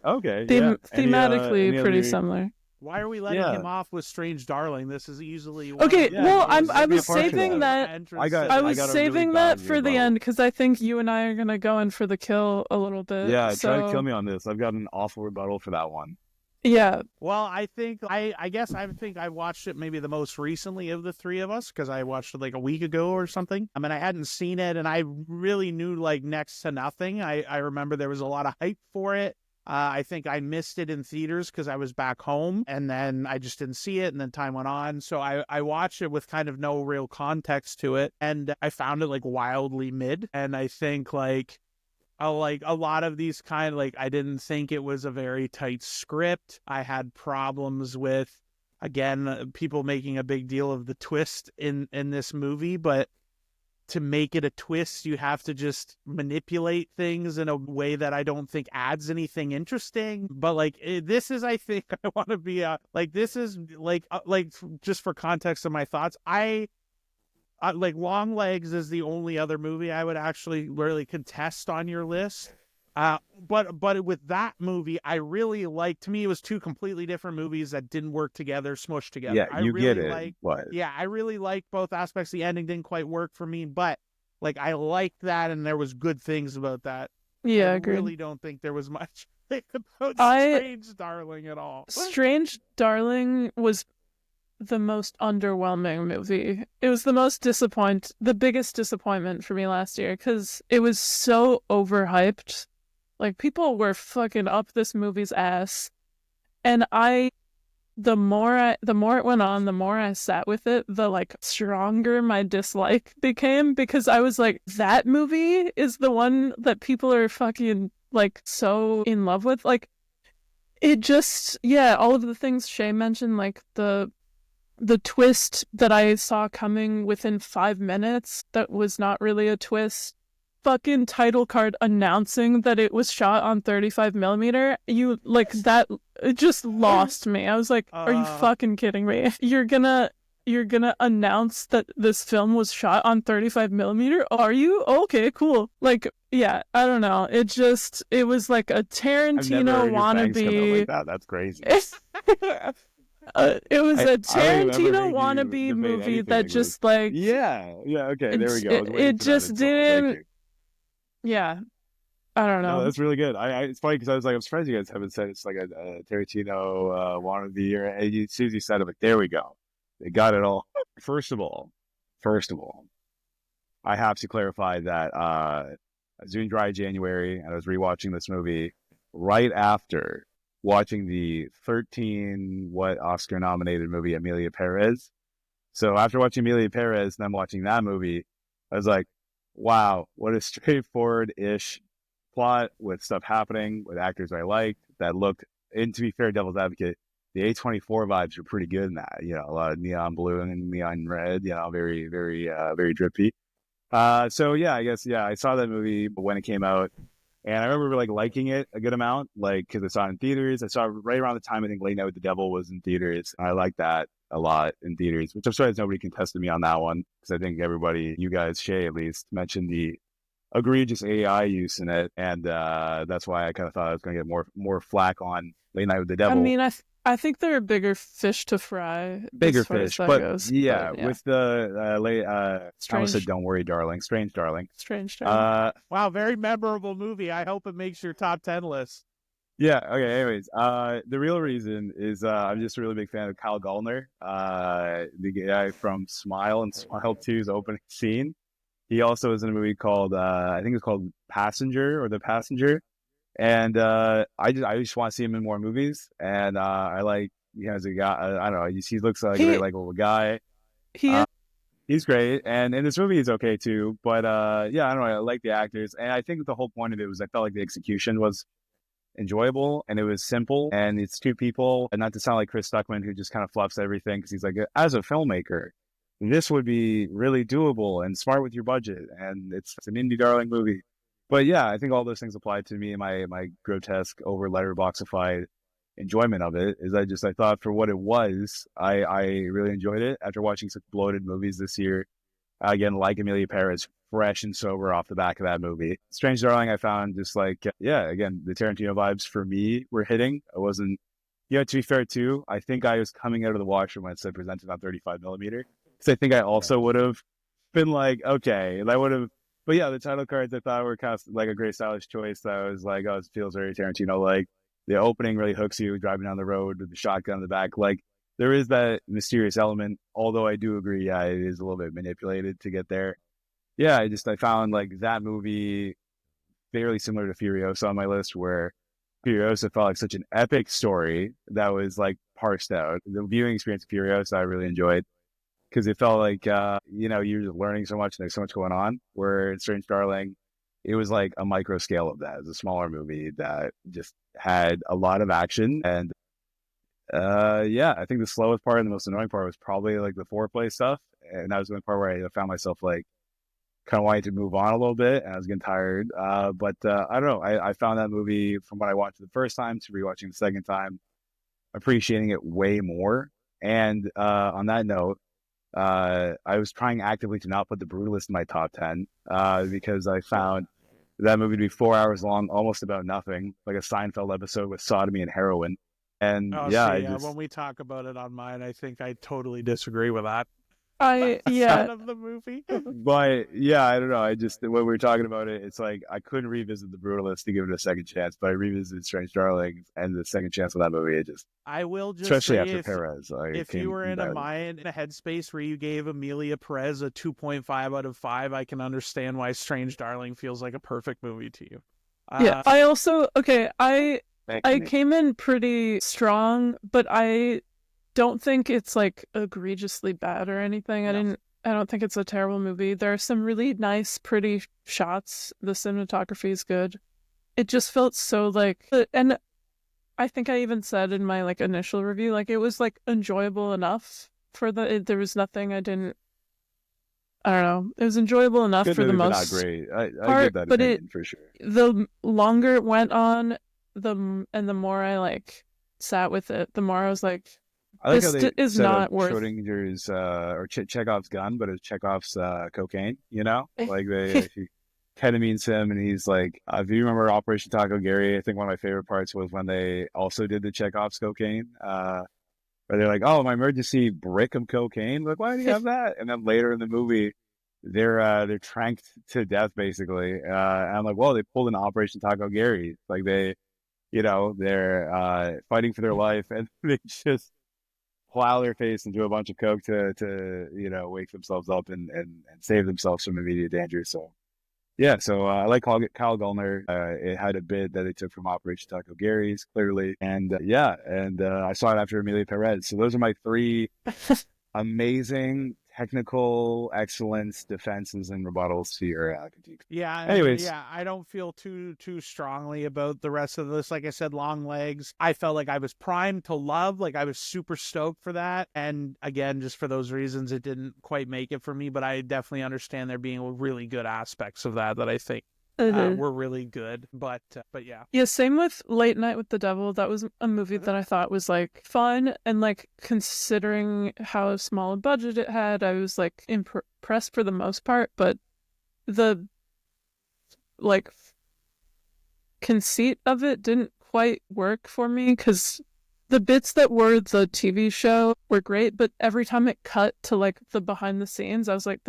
Okay. Yeah. thematically Any pretty other... similar. Why are we letting Yeah. him off with Strange Darling? This is easily Okay, Yeah, well, let's I be was a part of saving that. I got I a was really saving bad that for the rebuttal. end because I think you and I are gonna go in for the kill a little bit. Yeah, try to so kill me on this. I've got an awful rebuttal for that one. yeah, Well, I think I guess I think I watched it maybe the most recently of the three of us because I watched it like a week ago or something. I mean, I hadn't seen it and I really knew like next to nothing. I remember there was a lot of hype for it. I think I missed it in theaters because I was back home and then I just didn't see it and then time went on. So I watched it with kind of no real context to it and I found it like wildly mid. And I think like a lot of these kind of like I didn't think it was a very tight script. I had problems with again people making a big deal of the twist in this movie, but to make it a twist, you have to just manipulate things in a way that I don't think adds anything interesting. But like this is, I think I want to be like this is like just for context of my thoughts. I like Long Legs is the only other movie I would actually really contest on your list. But with that movie, I really liked. To me, it was two completely different movies that didn't work together, smushed together. Yeah, I you really get it. liked, What? yeah, I really liked both aspects. The ending didn't quite work for me, but like I liked that, and there was good things about that. yeah, I agreed. really don't think there was much about I- Strange Darling at all. Strange Darling was the most underwhelming movie. It was the biggest disappointment for me last year because it was so overhyped. Like people were fucking up this movie's ass, and the more it went on, the more I sat with it, the like stronger my dislike became because I was like, that movie is the one that people are fucking like so in love with. Like it just, yeah, all of the things Shay mentioned, like the the twist that I saw coming within 5 minutes that was not really a twist. Fucking title card announcing that it was shot on 35 millimeter. You like that? It just lost me. I was like, "Are you fucking kidding me? You're gonna announce that this film was shot on 35 millimeter? Are you? Okay, cool. Like, yeah, I don't know. It was like a Tarantino wannabe. Like that. That's crazy. It was a I don't remember Tarantino hearing you wannabe debate movie anything that like just this. like Yeah. Okay. There we go. I was waiting it for that just insult. Thank didn't. you. Yeah, I don't No, know. that's really good. It's funny because I was like, I'm surprised you guys haven't said it's like a Tarantino wannabe, or as soon as you said it, like, there we go, they got it all. First of all, I have to clarify that I was doing Dry January and I was rewatching this movie right after watching the 13 Oscar nominated movie Amelia Perez. So after watching Amelia Perez and then watching that movie, I was like, wow, what a straightforward-ish plot with stuff happening with actors I liked that looked. And to be fair, Devil's Advocate, the A24 vibes were pretty good in that. You know, a lot of neon blue and neon red. You know, very, very, very drippy. So yeah, I guess I saw that movie when it came out, and I remember like liking it a good amount, like because I saw it in theaters. I saw it right around the time I think Late Night with the Devil was in theaters. I liked that a lot in theaters, which I'm surprised nobody contested me on that one because I think everybody, you guys, Shay at least, mentioned the egregious AI use in it, and that's why I kind of thought I was going to get more flack on Late Night with the I Devil. mean, I think there are bigger fish to fry Bigger as far fish, as that but goes. yeah, But, yeah. with the late, I almost said Strange, "Don't Worry, Darling," Strange Darling. strange darling. Wow, very memorable movie. I hope it makes your top 10 list. Yeah. Okay. Anyways, the real reason is I'm just a really big fan of Kyle Gallner, the guy from Smile and Smile 2's opening scene. He also is in a movie called I think it's called Passenger or The Passenger, and I just want to see him in more movies. And I like as a guy. I don't know. He looks like a very He likable guy. he is. He's great, and in this movie he's okay too. But yeah, I don't know. I like the actors, and I think the whole point of it was I felt like the execution was enjoyable and it was simple, and it's two people, and not to sound like Chris Stuckman who just kind of fluffs everything because he's like, as a filmmaker, this would be really doable and smart with your budget, and it's an indie darling movie. But yeah, I think all those things apply to me. My grotesque, over letterboxified enjoyment of it is I thought for what it was, I really enjoyed it after watching such bloated movies this year. Again, like Amelia Perez, fresh and sober off the back of that movie. Strange Darling, I found just like, yeah, again, the Tarantino vibes for me were hitting. I wasn't, to be fair too, I think I was coming out of the washroom when it said presented on 35 millimeter. Because I think I also would have been like, okay, and I would have, but yeah, the title cards I thought were kind of like a great stylish choice. That I was like, oh, it feels very Tarantino like. The opening really hooks you driving down the road with the shotgun in the back. Like, there is that mysterious element, although I do agree, yeah, it is a little bit manipulated to get there. Yeah, I found like that movie fairly similar to Furiosa on my list, where Furiosa felt like such an epic story that was like parsed out. The viewing experience of Furiosa I really enjoyed because it felt like you're just learning so much and there's so much going on. Where in Strange Darling, it was like a micro scale of that. It was a smaller movie that just had a lot of action. And yeah, I think the slowest part and the most annoying part was probably like the foreplay stuff. And that was the only part where I found myself like kind of wanting to move on a little bit, and I was getting tired. But I don't know. I found that movie from when I watched it the first time to rewatching the second time, appreciating it way more. And on that note, I was trying actively to not put The Brutalist in my top 10 because I found that movie to be 4 hours long, almost about nothing, like a Seinfeld episode with sodomy and heroin. And Oh, yeah, see, when we talk about it on mine, I think I totally disagree with that. Yeah. Side of the movie. But yeah, I don't know. When we were talking about it, it's like I couldn't revisit The Brutalist to give it a second chance, but I revisited Strange Darling and the second chance of that movie. I will just especially say after Perez. if you were in a headspace where you gave Amelia Perez a 2.5 out of 5, I can understand why Strange Darling feels like a perfect movie to you. Yeah. I also I I came in pretty strong, but I don't think it's like egregiously bad or anything. No. I don't think it's a terrible movie. There are some really nice, pretty shots. The cinematography is good. It just felt so like, and I think I even said in my like initial review, like it was like enjoyable enough for there was nothing I didn't. I don't know. It was enjoyable enough Good for the movie, but not most great. I part, get that but opinion for sure. the longer it went on, the more I like sat with it, the more I was like, I like how this they is set up not worth. Schrodinger's or Chekhov's gun, but it's Chekhov's cocaine. You know, like he ketamine's him, and he's like, if you remember Operation Taco Gary, I think one of my favorite parts was when they also did the Chekhov's cocaine. Where they're like, "Oh, my emergency brick of cocaine." Like, why do you have that? And then later in the movie, they're tranked to death basically. And I'm like, "Well, they pulled an Operation Taco Gary." Like they're fighting for their life, and they just plow their face into a bunch of coke to wake themselves up and save themselves from immediate danger. So yeah, so I like Kyle Gallner. It had a bit that they took from Operation Taco Gary's, clearly, and I saw it after Amelia Perez. So those are my three amazing technical excellence defenses and rebuttals to your critique. Anyways, I don't feel too strongly about the rest of this. Like I said, Long Legs, I felt like I was primed to love. Like I was super stoked for that, and again, just for those reasons, it didn't quite make it for me. But I definitely understand there being really good aspects of that I think were really good. But yeah. Yeah, same with Late Night with the Devil. That was a movie that I thought was like fun, and like considering how small a budget it had, I was like impressed for the most part. But the like conceit of it didn't quite work for me, because the bits that were the TV show were great, but every time it cut to like the behind the scenes, I was like,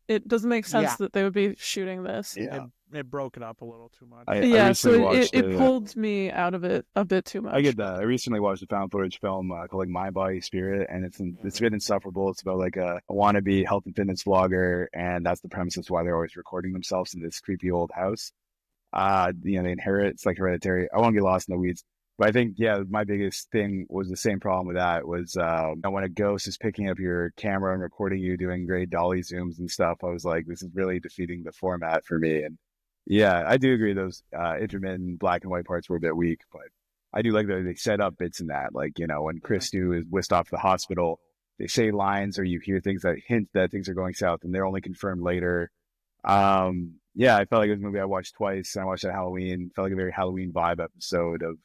it doesn't make sense that they would be shooting this. Yeah. It broke it up a little too much. So it pulled me out of it a bit too much. I get that. I recently watched a found footage film called like Mind, Body, Spirit, and it's a bit insufferable. It's about like a wannabe health and fitness vlogger, and that's the premise of why they're always recording themselves in this creepy old house. They inherit, it's like hereditary. I won't get lost in the weeds. But I think, my biggest thing was the same problem with that was when a ghost is picking up your camera and recording you doing great dolly zooms and stuff, I was like, this is really defeating the format for me. And yeah, I do agree those intermittent black and white parts were a bit weak, but I do like that they set up bits in that. Like, when Chris Stu is whisked off to the hospital, they say lines or you hear things that hint that things are going south, and they're only confirmed later. I felt like it was a movie I watched twice. I watched it at Halloween. Felt like a very Halloween vibe episode of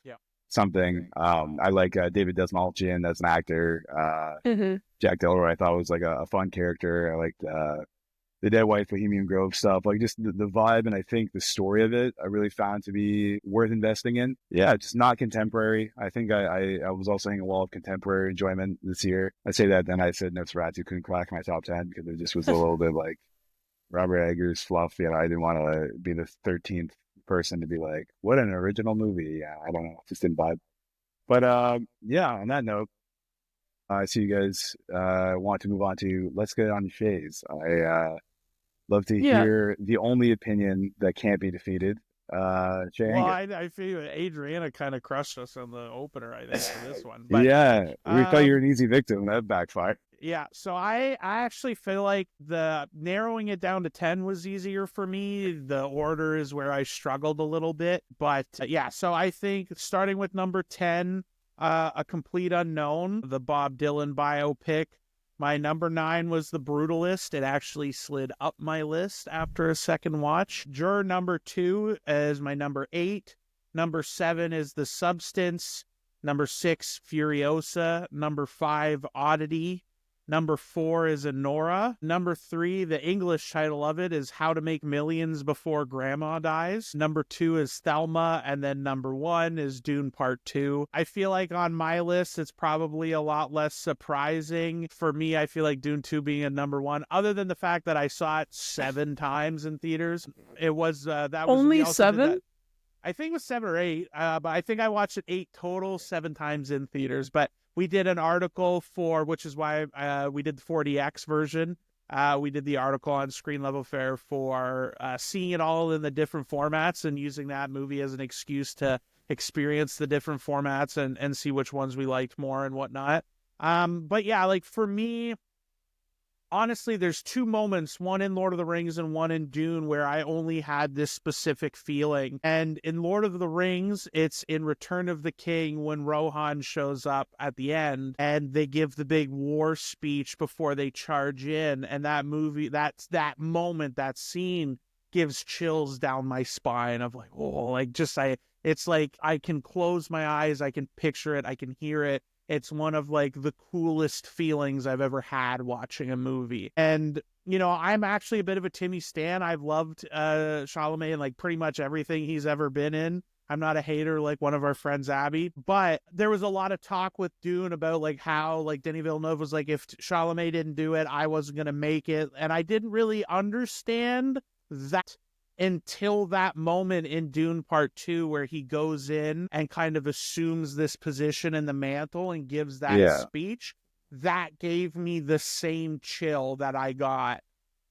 something. I like David Dastmalchian as an actor. Jack Delroy I thought was like a fun character. I liked the Dead Wife Bohemian Grove stuff. Like just the vibe, and I think the story of it I really found to be worth investing in. Yeah, just not contemporary. I think I was also hitting a wall of contemporary enjoyment this year. I say that, then I said Nosferatu couldn't crack my top 10 because it just was a little bit like Robert Eggers fluff. I didn't want to be the 13th person to be like, what an original movie. Yeah, I don't know, just didn't vibe. But on that note, I see you guys want to move on to let's get on to Shays. I love to hear the only opinion that can't be defeated. Shay, well, I feel Adriana kind of crushed us on the opener, I think, for this one. But, we thought you were an easy victim. That backfired. Yeah, so I actually feel like the narrowing it down to 10 was easier for me. The order is where I struggled a little bit. But so I think starting with number 10, A Complete Unknown, the Bob Dylan biopic. My number 9 was The Brutalist. It actually slid up my list after a second watch. Juror number 2 is my number 8. Number 7 is The Substance. Number 6, Furiosa. Number 5, Oddity. Number 4 is Anora. Number 3, the English title of it is How to Make Millions Before Grandma Dies. Number 2 is Thelma, and then number 1 is Dune Part 2. I feel like on my list, it's probably a lot less surprising. For me, I feel like Dune 2 being a number 1, other than the fact that I saw it 7 times in theaters. It was, that was only 7? I think it was 7 or 8, but I think I watched it 8 total, 7 times in theaters. But we did an article which is why we did the 4DX version. We did the article on Screen Level Fare for seeing it all in the different formats and using that movie as an excuse to experience the different formats and see which ones we liked more and whatnot. But yeah, like for me, honestly, there's two moments, one in Lord of the Rings and one in Dune, where I only had this specific feeling. And in Lord of the Rings, it's in Return of the King when Rohan shows up at the end and they give the big war speech before they charge in. And that that moment, that scene gives chills down my spine of like, oh, like it's like I can close my eyes, I can picture it, I can hear it. It's one of like the coolest feelings I've ever had watching a movie. And, you know, I'm actually a bit of a Timmy stan. I've loved Chalamet in like pretty much everything he's ever been in. I'm not a hater like one of our friends, Abby. But there was a lot of talk with Dune about like how like Denis Villeneuve was like, if Chalamet didn't do it, I wasn't going to make it. And I didn't really understand that until that moment in Dune Part 2 where he goes in and kind of assumes this position in the mantle and gives that speech. That gave me the same chill that I got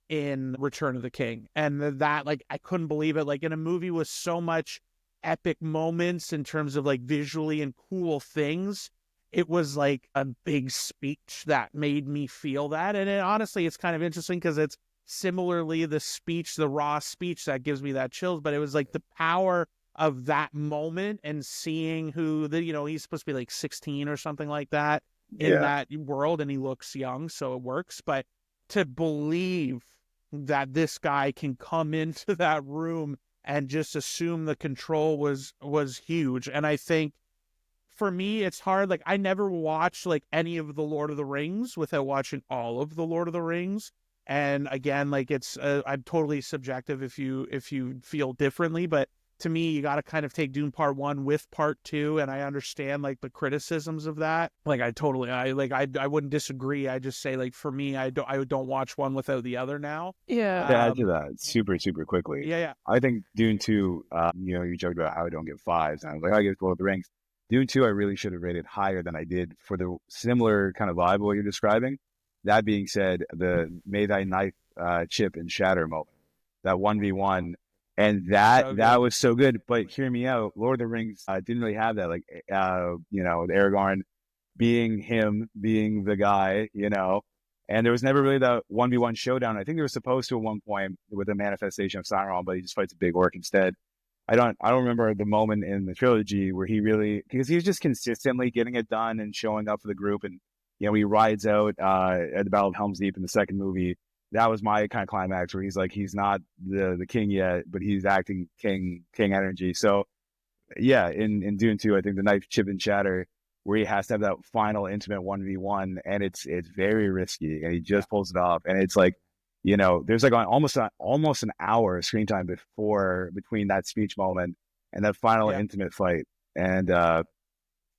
in Return of the King. And that, like, I couldn't believe it. Like, in a movie with so much epic moments in terms of, like, visually and cool things, it was, like, a big speech that made me feel that. And honestly, it's kind of interesting because it's similarly the speech, the raw speech that gives me that chills, but it was like the power of that moment and seeing who the, you know, he's supposed to be like 16 or something like that in that world, and he looks young, so it works. But to believe that this guy can come into that room and just assume the control was huge. And I think for me, it's hard. Like, I never watched like any of the Lord of the Rings without watching all of the Lord of the Rings. And again, like it's, I'm totally subjective if you feel differently, but to me, you got to kind of take Dune Part 1 with Part 2, and I understand like the criticisms of that. Like I wouldn't disagree. I just say like for me, I don't watch one without the other now. Yeah. To add to that super quickly, Yeah. I think Dune 2. You know, you joked about how I don't give fives, and I was like, I give Lord of the Rings. Dune 2, I really should have rated higher than I did for the similar kind of vibe what you're describing. That being said, the may thy knife chip and shatter moment, that 1v1, and that was so good. But hear me out, Lord of the Rings didn't really have that. Like, you know, Aragorn being him, being the guy, you know, and there was never really the 1v1 showdown. I think they were supposed to at one point with a manifestation of Sauron, but he just fights a big orc instead. I don't remember the moment in the trilogy where he really, because he was just consistently getting it done and showing up for the group. And you know, he rides out at the Battle of Helm's Deep in the second movie. That was my kind of climax where he's like, he's not the king yet, but he's acting king energy. So yeah, in Dune 2, I think the knife chip and shatter where he has to have that final intimate 1v1, and it's very risky, and he just pulls it off. And it's like, you know, there's like almost an hour screen time between that speech moment and that final intimate fight. And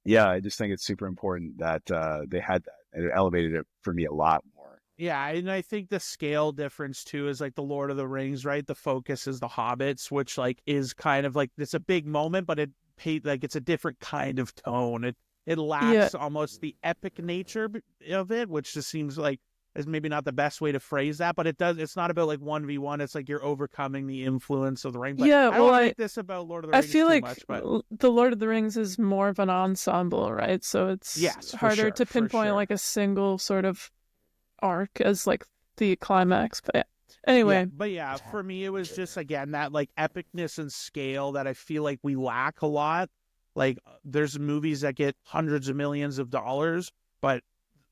yeah, I just think it's super important that they had that, and it elevated it for me a lot more. Yeah, and I think the scale difference too is like the Lord of the Rings, right? The focus is the hobbits, which like is kind of like, it's a big moment, but it's a different kind of tone. It lacks almost the epic nature of it, which just seems like is maybe not the best way to phrase that, but it's not about like 1v1. It's like you're overcoming the influence of the ring. But yeah, I don't like this about Lord of the Rings. I feel like much, but the Lord of the Rings is more of an ensemble, right? So it's harder to pinpoint like a single sort of arc as like the climax. But anyway, for me, it was just again that like epicness and scale that I feel like we lack a lot. Like there's movies that get hundreds of millions of dollars, but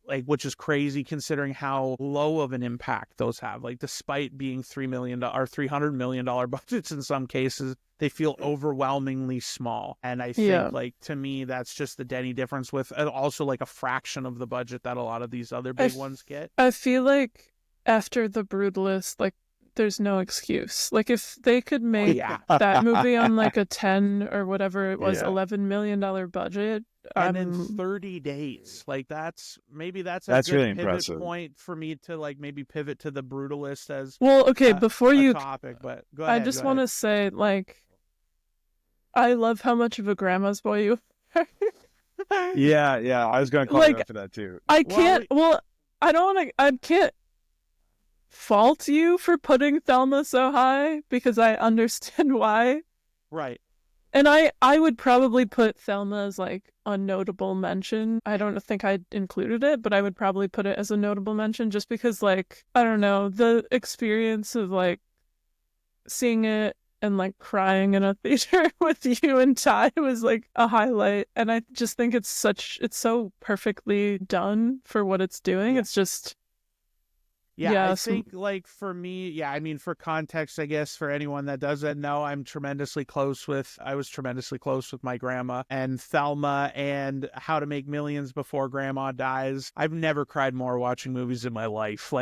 like, which is crazy considering how low of an impact those have. Like, despite being $300 million budgets in some cases, they feel overwhelmingly small. And I think, like, to me, that's just the Denny difference with also like a fraction of the budget that a lot of these other big ones get. I feel like after The Brutalist, like, there's no excuse. Like, if they could make that movie on like a 10 or whatever it was, $11 million budget, and in 30 days, like that's a good really pivot impressive point for me to like maybe pivot to The Brutalist as well. Okay, before you topic, but go ahead. I just want to say, like, I love how much of a grandma's boy you are. yeah, I was going to call you out for that too. I can't. I don't want to. I can't fault you for putting Thelma so high because I understand why. Right. And I would probably put Thelma as like a notable mention. I don't think I included it, but I would probably put it as a notable mention just because, like, I don't know, the experience of like seeing it and like crying in a theater with you and Ty was like a highlight. And I just think it's so perfectly done for what it's doing. Yeah. It's just, Yeah, I think, like, for me, yeah, I mean, for context, I guess, for anyone that doesn't know, I was tremendously close with my grandma, and Thelma and How to Make Millions Before Grandma Dies. I've never cried more watching movies in my life.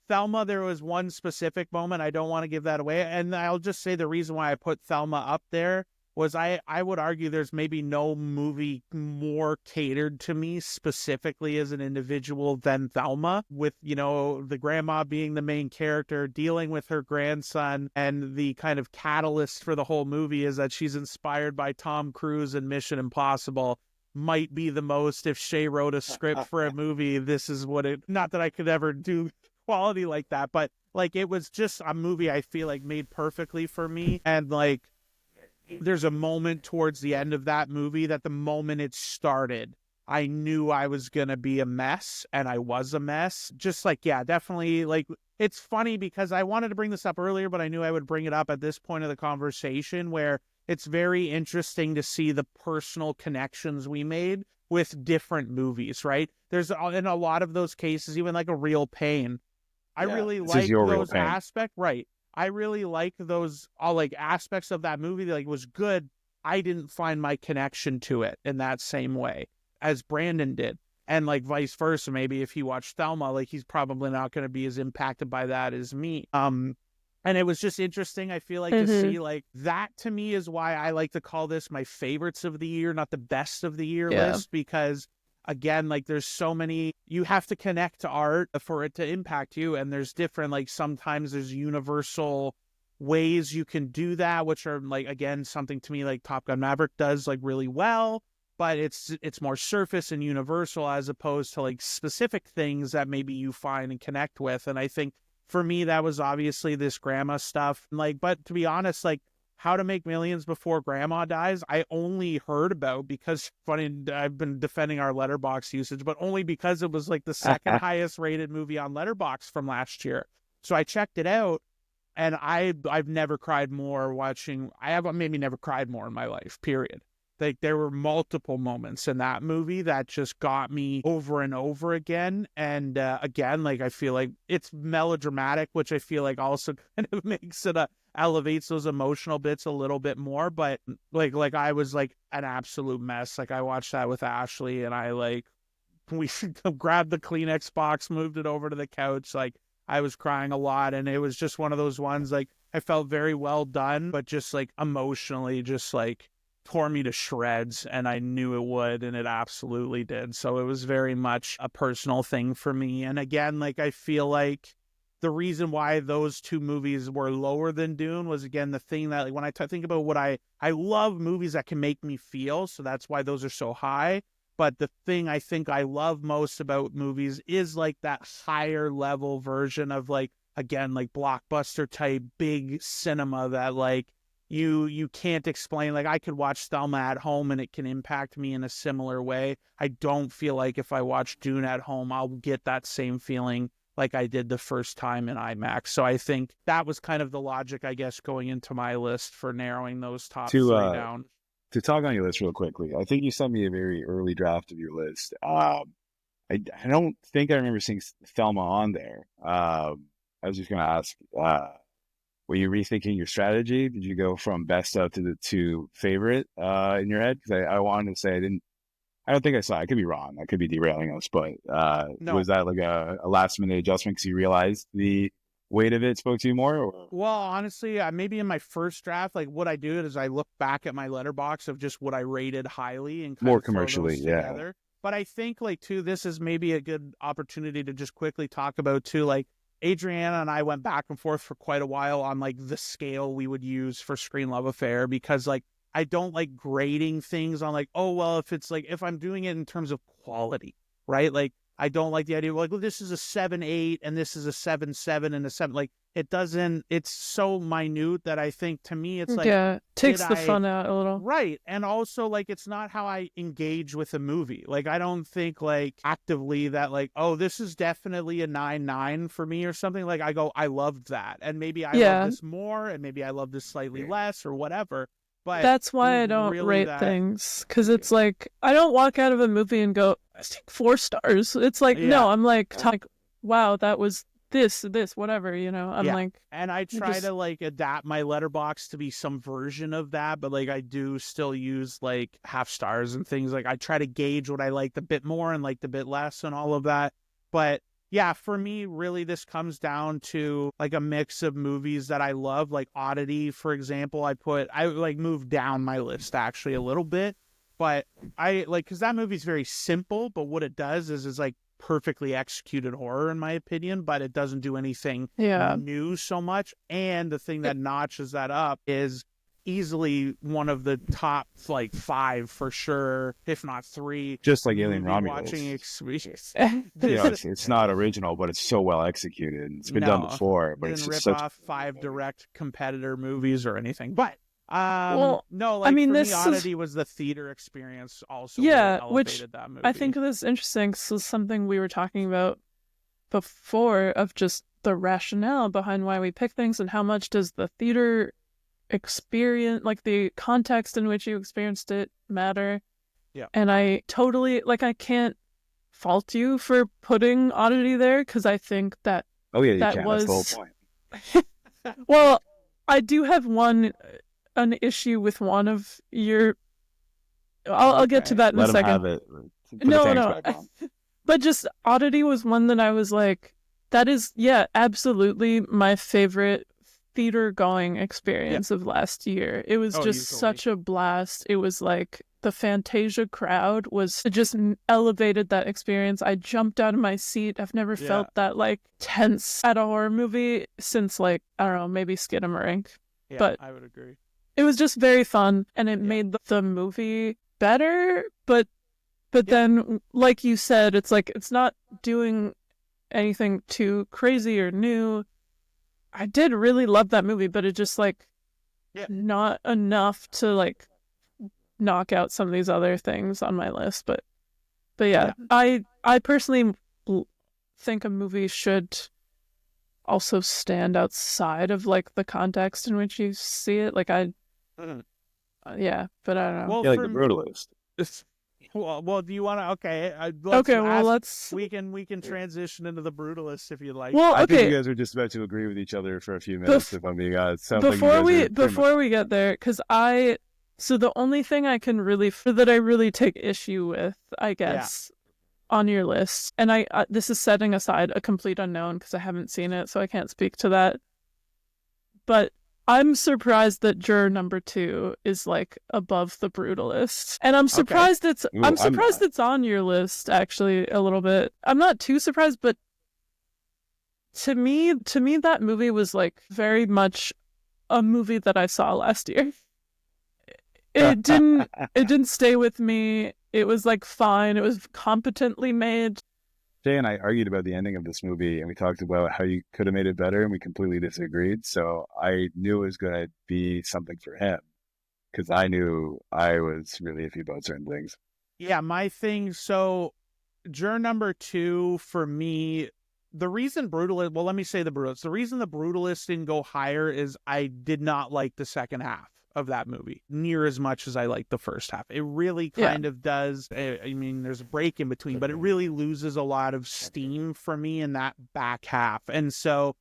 Thelma, there was one specific moment, I don't want to give that away, and I'll just say the reason why I put Thelma up there was I would argue there's maybe no movie more catered to me specifically as an individual than Thelma, with, the grandma being the main character, dealing with her grandson, and the kind of catalyst for the whole movie is that she's inspired by Tom Cruise and Mission Impossible. Might be the most, if Shay wrote a script for a movie, this is what it, not that I could ever do quality like that, but like it was just a movie I feel like made perfectly for me. And like, there's a moment towards the end of that movie that the moment it started, I knew I was going to be a mess, and I was a mess. Just like, yeah, definitely. Like, it's funny because I wanted to bring this up earlier, but I knew I would bring it up at this point of the conversation, where it's very interesting to see the personal connections we made with different movies, right? There's, in a lot of those cases, even like A Real Pain, I really like those aspects, right? I really like those all like aspects of that movie that like was good. I didn't find my connection to it in that same way as Brandon did. And like vice versa, maybe if he watched Thelma, like he's probably not going to be as impacted by that as me. And it was just interesting, I feel like, to see like that. To me is why I like to call this my favorites of the year, not the best of the year list, because again, like there's so many, you have to connect to art for it to impact you. And there's different, like sometimes there's universal ways you can do that, which are like, again, something to me like Top Gun Maverick does like really well, but it's more surface and universal as opposed to like specific things that maybe you find and connect with. And I think for me, that was obviously this grandma stuff. Like, but to be honest, like, How to Make Millions Before Grandma Dies, I only heard about because, funny, I've been defending our Letterboxd usage, but only because it was like the second highest rated movie on Letterboxd from last year. So I checked it out, and I've never cried more watching. I have maybe never cried more in my life, period. Like, there were multiple moments in that movie that just got me over and over again. And again, like, I feel like it's melodramatic, which I feel like also kind of makes it elevates those emotional bits a little bit more. But like I was like an absolute mess. Like, I watched that with Ashley, and we grabbed the Kleenex box, moved it over to the couch. Like, I was crying a lot, and it was just one of those ones, like, I felt very well done, but just like emotionally, just like tore me to shreds, and I knew it would, and it absolutely did. So it was very much a personal thing for me. And again, like, I feel like the reason why those two movies were lower than Dune was, again, the thing that, like, when I think about what I love movies that can make me feel, so that's why those are so high. But the thing I think I love most about movies is like that higher level version of, like, again, like blockbuster type big cinema that like you can't explain. Like, I could watch Thelma at home and it can impact me in a similar way. I don't feel like if I watch Dune at home, I'll get that same feeling like I did the first time in IMAX. So I think that was kind of the logic, I guess, going into my list for narrowing those top three down. To talk on your list real quickly, I think you sent me a very early draft of your list. I don't think I remember seeing Thelma on there. I was just going to ask, were you rethinking your strategy? Did you go from best of to the two favorite in your head? Because I wanted to say I don't think I saw it. I could be wrong. I could be derailing us, but No. Was that like a last minute adjustment because you realized the weight of it spoke to you more? Or? Well, honestly, maybe in my first draft, like what I do is I look back at my letterbox of just what I rated highly and kind more of commercially, throw those together. But I think, like, too, this is maybe a good opportunity to just quickly talk about too, like, Adriana and I went back and forth for quite a while on like the scale we would use for Screen Love Affair, because like I don't like grading things on like, oh, well, if it's like, if I'm doing it in terms of quality, right? Like, I don't like the idea of like, well, this is a 7-8 and this is a 7-7 and a 7. Like, it doesn't, it's so minute that I think to me, it's like, yeah, takes the fun out a little. Right. And also, like, it's not how I engage with a movie. Like, I don't think, like, actively that, like, oh, this is definitely a 9-9 for me or something. Like, I go, I loved that. And maybe I love this more, and maybe I love this slightly less or whatever. But that's why I don't rate things, because it's like, I don't walk out of a movie and go, I think 4 stars. It's like, no, I'm like, wow, that was this, whatever, I'm like. And I try to like adapt my letterbox to be some version of that, but like I do still use like half stars and things. Like I try to gauge what I liked a bit more and liked a bit less and all of that. But yeah, for me, really, this comes down to like a mix of movies that I love, like Oddity, for example. I like moved down my list actually a little bit, but I like, because that movie's very simple, but what it does is like perfectly executed horror in my opinion, but it doesn't do anything new so much. And the thing that notches that up is easily one of the top like 5 for sure, if not 3. Just like Alien Romulus. Watching experience. It's not original, but it's so well executed. It's been done before, but it's just off 5 direct competitor movies or anything. But no, like, I mean, for me, Oddity was the theater experience also. Which that movie. I think this is interesting. So something we were talking about before of just the rationale behind why we pick things and how much does the theater experience, like the context in which you experienced it, matter. Yeah. And I totally, like, I can't fault you for putting Oddity there, because I think that that was the whole point. Well, I do have an issue with one of your. I'll get to that in a second. Have it. No. But just Oddity was one that I was like, that is, absolutely my favorite theater going experience of last year. It was just such a blast. It was like the Fantasia crowd was just elevated that experience. I jumped out of my seat. I've never felt that like tense at a horror movie since, like, I don't know, maybe Skinamarink. Yeah, but I would agree. It was just very fun, and it made the movie better, but then, like you said, it's like, it's not doing anything too crazy or new. I did really love that movie, but it just, like, not enough to, like, knock out some of these other things on my list. But I personally think a movie should also stand outside of, like, the context in which you see it. Like, but I don't know. Well, like The Brutalist. Well, do you want to? Okay, let's. We can transition into The Brutalist if you like. Well, I think you guys are just about to agree with each other for a few minutes. If I'm being honest, before we get there, because so the only thing I can really that I really take issue with, I guess, on your list, and I this is setting aside A Complete Unknown because I haven't seen it, so I can't speak to that. But I'm surprised that Juror Number 2 is like above The Brutalist, and I'm surprised it's on your list actually a little bit. I'm not too surprised, but to me that movie was like very much a movie that I saw last year. It didn't stay with me. It was like fine. It was competently made. Jay and I argued about the ending of this movie, and we talked about how you could have made it better, and we completely disagreed. So I knew it was going to be something for him, because I knew I was really iffy about certain things. Yeah, my thing, so Juror Number 2, for me, the reason Brutalist, well, let me say The Brutalist. The reason The Brutalist didn't go higher is I did not like the second half of that movie near as much as I liked the first half. It really kind of does. I mean, there's a break in between, but it really loses a lot of steam for me in that back half. And so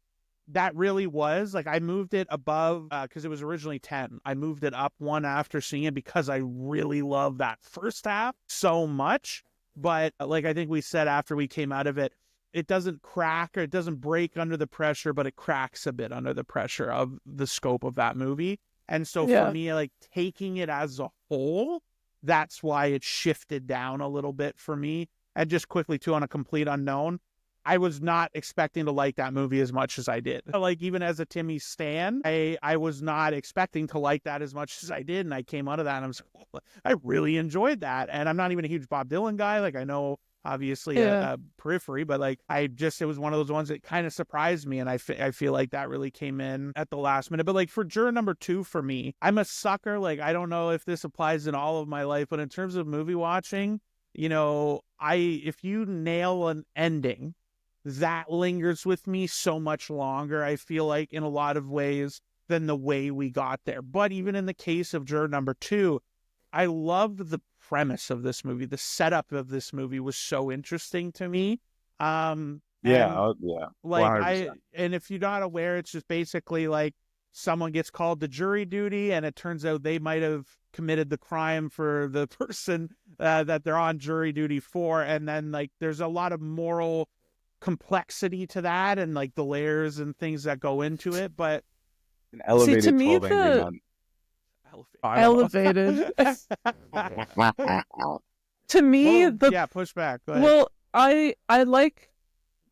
that really was like, I moved it above because it was originally 10. I moved it up 1 after seeing it because I really love that first half so much. But like I think we said after we came out of it, it doesn't crack or it doesn't break under the pressure, but it cracks a bit under the pressure of the scope of that movie. And so for me, like taking it as a whole, that's why it shifted down a little bit for me. And just quickly too, on A Complete Unknown, I was not expecting to like that movie as much as I did. Like even as a Timmy stan, I was not expecting to like that as much as I did. And I came out of that and I was like, I really enjoyed that. And I'm not even a huge Bob Dylan guy. Like I know obviously Yeah. a periphery, but like it was one of those ones that kind of surprised me, and I feel like that really came in at the last minute. But like for juror number 2 for me, I'm a sucker. Like I don't know if this applies in all of my life, but in terms of movie watching, if you nail an ending, that lingers with me so much longer, I feel like, in a lot of ways than the way we got there. But even in the case of juror number 2, I loved the premise of this movie. The setup of this movie was so interesting to me. And Yeah, like 100%. and if you're not aware, it's just basically like someone gets called to jury duty, and it turns out they might have committed the crime for the person that they're on jury duty for, and then like there's a lot of moral complexity to that, and like the layers and things that go into it. But An See, to elevated me, 12 angry the men. I don't elevated. Well, To me, well, yeah, push back. Go ahead. well, I like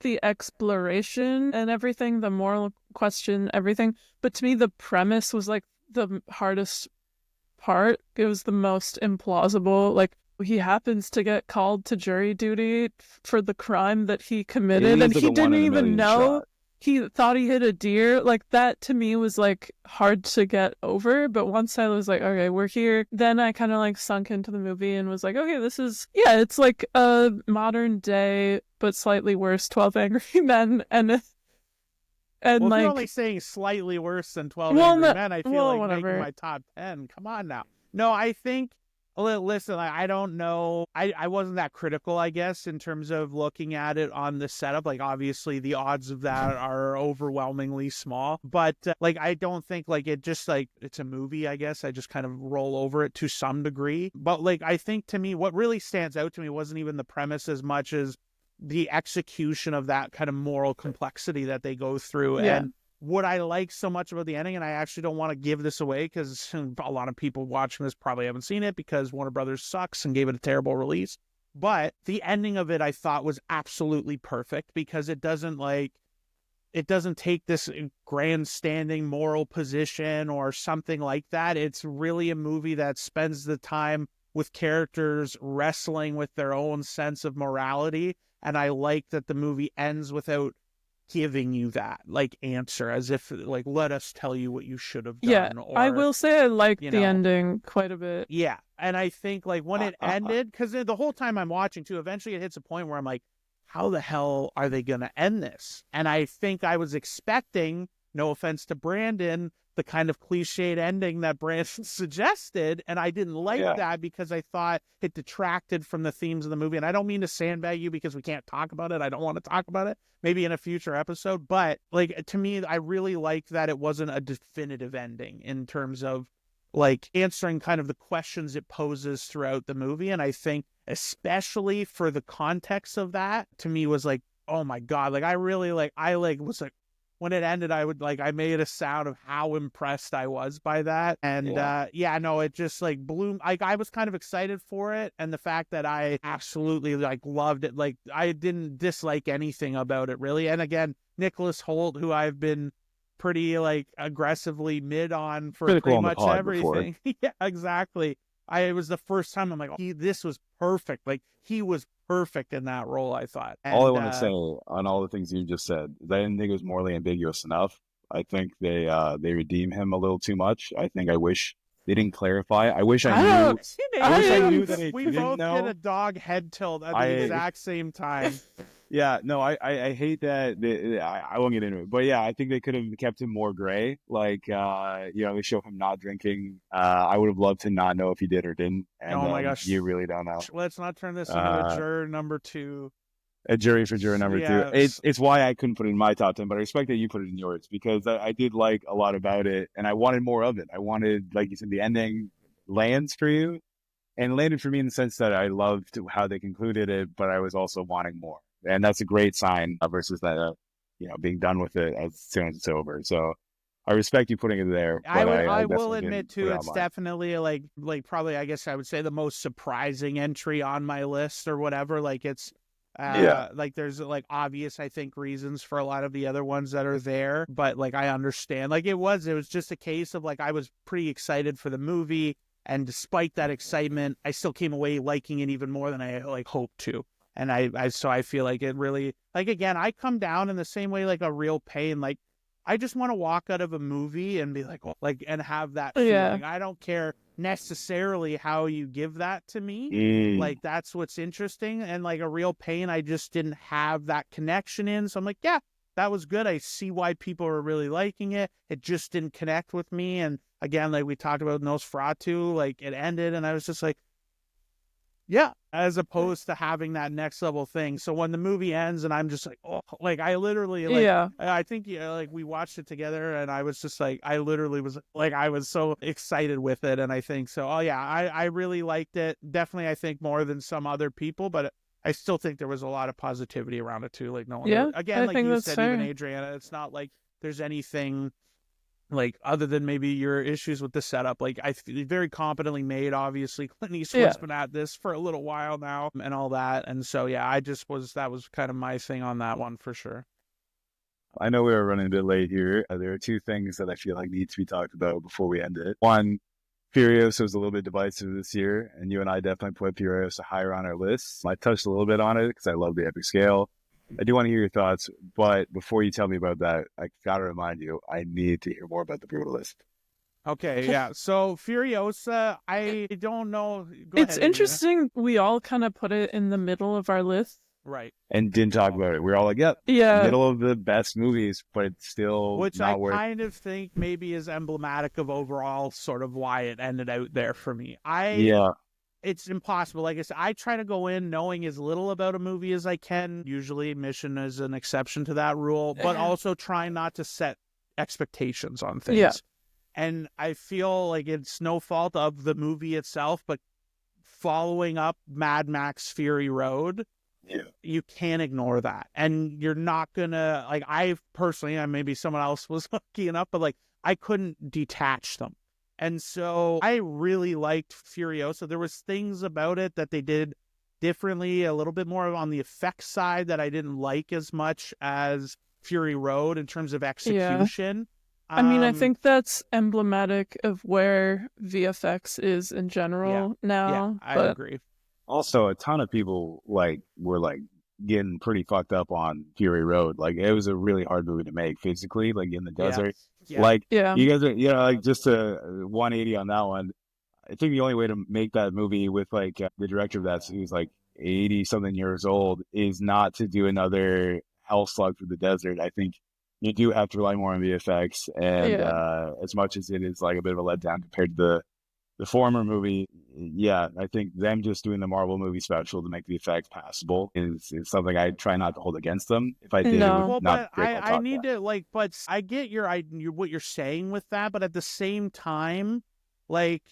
the exploration and everything, the moral question, everything. But to me, the premise was like the hardest part. It was the most implausible. Like he happens to get called to jury duty for the crime that he committed, it and is like he a one didn't in a even million know. shot. He thought he hit a deer. Like that to me was like hard to get over. But once I was like, okay, we're here, then I kind of like sunk into the movie and was like, okay, it's like a modern day but slightly worse 12 Angry Men, and Well, if you're like, only saying slightly worse than 12 well, Angry Men, I feel like making whatever. my top 10. Come on now. No, I think, listen, I don't know. I wasn't that critical, I guess, in terms of looking at it on the setup. Like, obviously, the odds of that are overwhelmingly small. But, like, I don't think, like, it's a movie, I guess. I just kind of roll over it to some degree. But, like, I think to me, what really stands out to me wasn't even the premise as much as the execution of that kind of moral complexity that they go through. Yeah. And what I like so much about the ending, and I actually don't want to give this away because a lot of people watching this probably haven't seen it because Warner Brothers sucks and gave it a terrible release. But the ending of it, I thought, was absolutely perfect because it doesn't take this grandstanding moral position or something like that. It's really a movie that spends the time with characters wrestling with their own sense of morality. And I like that the movie ends without giving you that like answer, as if like, let us tell you what you should have Yeah, done. I Or, will say I liked you the know, ending quite a bit. yeah. And I think like when it ended, because the whole time I'm watching too, eventually it hits a point where I'm like, how the hell are they going to end this? And I think I was expecting, no offense to Brandon, the kind of cliched ending that Brandon suggested. And I didn't like that because I thought it detracted from the themes of the movie. And I don't mean to sandbag you because we can't talk about it. I don't want to talk about it, maybe in a future episode. But like, to me, I really liked that it wasn't a definitive ending in terms of like answering kind of the questions it poses throughout the movie. And I think especially for the context of that, to me was like, oh my God, like I really like, was like, when it ended, I made a sound of how impressed I was by that. And it just like blew, like I was kind of excited for it. And the fact that I absolutely like loved it, like I didn't dislike anything about it really. And again, Nicholas Hoult, who I've been pretty like aggressively mid on for critical pretty on the much pod before. everything. Yeah, exactly. It was the first time I'm like, this was perfect. Like he was perfect in that role, I thought. And, All I want to say on all the things you just said is I didn't think it was morally ambiguous enough. I think they redeem him a little too much. I wish they didn't clarify. I wish I knew. I wish I knew that I we didn't both know. did a dog head tilt at the exact same time. Yeah, no, I hate that. I won't get into it, but yeah, I think they could have kept him more gray. Like, they show him not drinking. I would have loved to not know if he did or didn't. And oh my gosh, you really don't know. Let's not turn this into a juror number 2. A jury for juror number 2. It's why I couldn't put it in my top 10, but I respect that you put it in yours because I did like a lot about it, and I wanted more of it. I wanted, like you said, the ending lands for you, and landed for me in the sense that I loved how they concluded it, but I was also wanting more. And that's a great sign versus that, being done with it as soon as it's over. So I respect you putting it there. But I will admit too, it's definitely like probably, I guess I would say the most surprising entry on my list or whatever. Like it's, like there's like obvious, I think, reasons for a lot of the other ones that are there, but like I understand. Like it was just a case of like I was pretty excited for the movie, and despite that excitement, I still came away liking it even more than I like hoped to. And so I feel like it really, like, again, I come down in the same way, like a real pain. Like, I just want to walk out of a movie and be like, oh, like, and have that Yeah. feeling. I don't care necessarily how you give that to me. Like, that's what's interesting. And like a real pain, I just didn't have that connection in. So I'm like, yeah, that was good. I see why people are really liking it. It just didn't connect with me. And again, like we talked about Nosferatu, like it ended, and I was just like, yeah, as opposed to having that next level thing. So when the movie ends and I'm just like, oh, like I literally, like, Yeah. I think, like we watched it together and I was just like, I literally was like, I was so excited with it. And I think so, oh yeah, I really liked it. Definitely, I think more than some other people, but I still think there was a lot of positivity around it too. Like no one, Yeah, again, I like think you that's said, fair. even Adriana, it's not like there's anything like other than maybe your issues with the setup. Like I feel very competently made. Obviously, Clint Eastwood's Yeah. been at this for a little while now, and all that. And so yeah, that was kind of my thing on that one for sure. I know we were running a bit late here. There are two things that I feel like need to be talked about before we end it. One, Furious was a little bit divisive this year, and you and I definitely put Furious higher on our list. I touched a little bit on it because I love the epic scale. I do want to hear your thoughts, but before you tell me about that, I gotta remind you, I need to hear more about the Brutalist. Okay, yeah. So Furiosa, I don't know. Go It's ahead, Adriana. interesting. We all kind of put it in the middle of our list. Right. And didn't talk about it. We're all like, yep, Yeah. middle of the best movies, but it's still Which not I worth. kind of think maybe is emblematic of overall sort of why it ended out there for me. Yeah, It's impossible. Like I said, I try to go in knowing as little about a movie as I can. Usually, Mission is an exception to that rule, but also try not to set expectations on things. Yeah. And I feel like it's no fault of the movie itself, but following up Mad Max Fury Road, yeah, you can't ignore that. And you're not gonna, like, I personally, and maybe someone else was lucky enough, but like I couldn't detach them. And so I really liked Furiosa. There was things about it that they did differently, a little bit more on the effects side that I didn't like as much as Fury Road in terms of execution. I mean, I think that's emblematic of where VFX is in general now. Yeah, I agree. Also, a ton of people were getting pretty fucked up on Fury Road. Like it was a really hard movie to make physically, like in the desert. Yeah. Like Yeah. you guys are, like just a 180 on that one. I think the only way to make that movie with like the director of that, who's like 80 something years old, is not to do another hell slug through the desert. I think you do have to rely more on VFX, and as much as it is like a bit of a letdown compared to the former movie, yeah, I think them just doing the Marvel movie special to make the effects passable is something I try not to hold against them. If I did, it would Well, not but break my I talk need back. to like, but I get what you're saying with that, but at the same time, like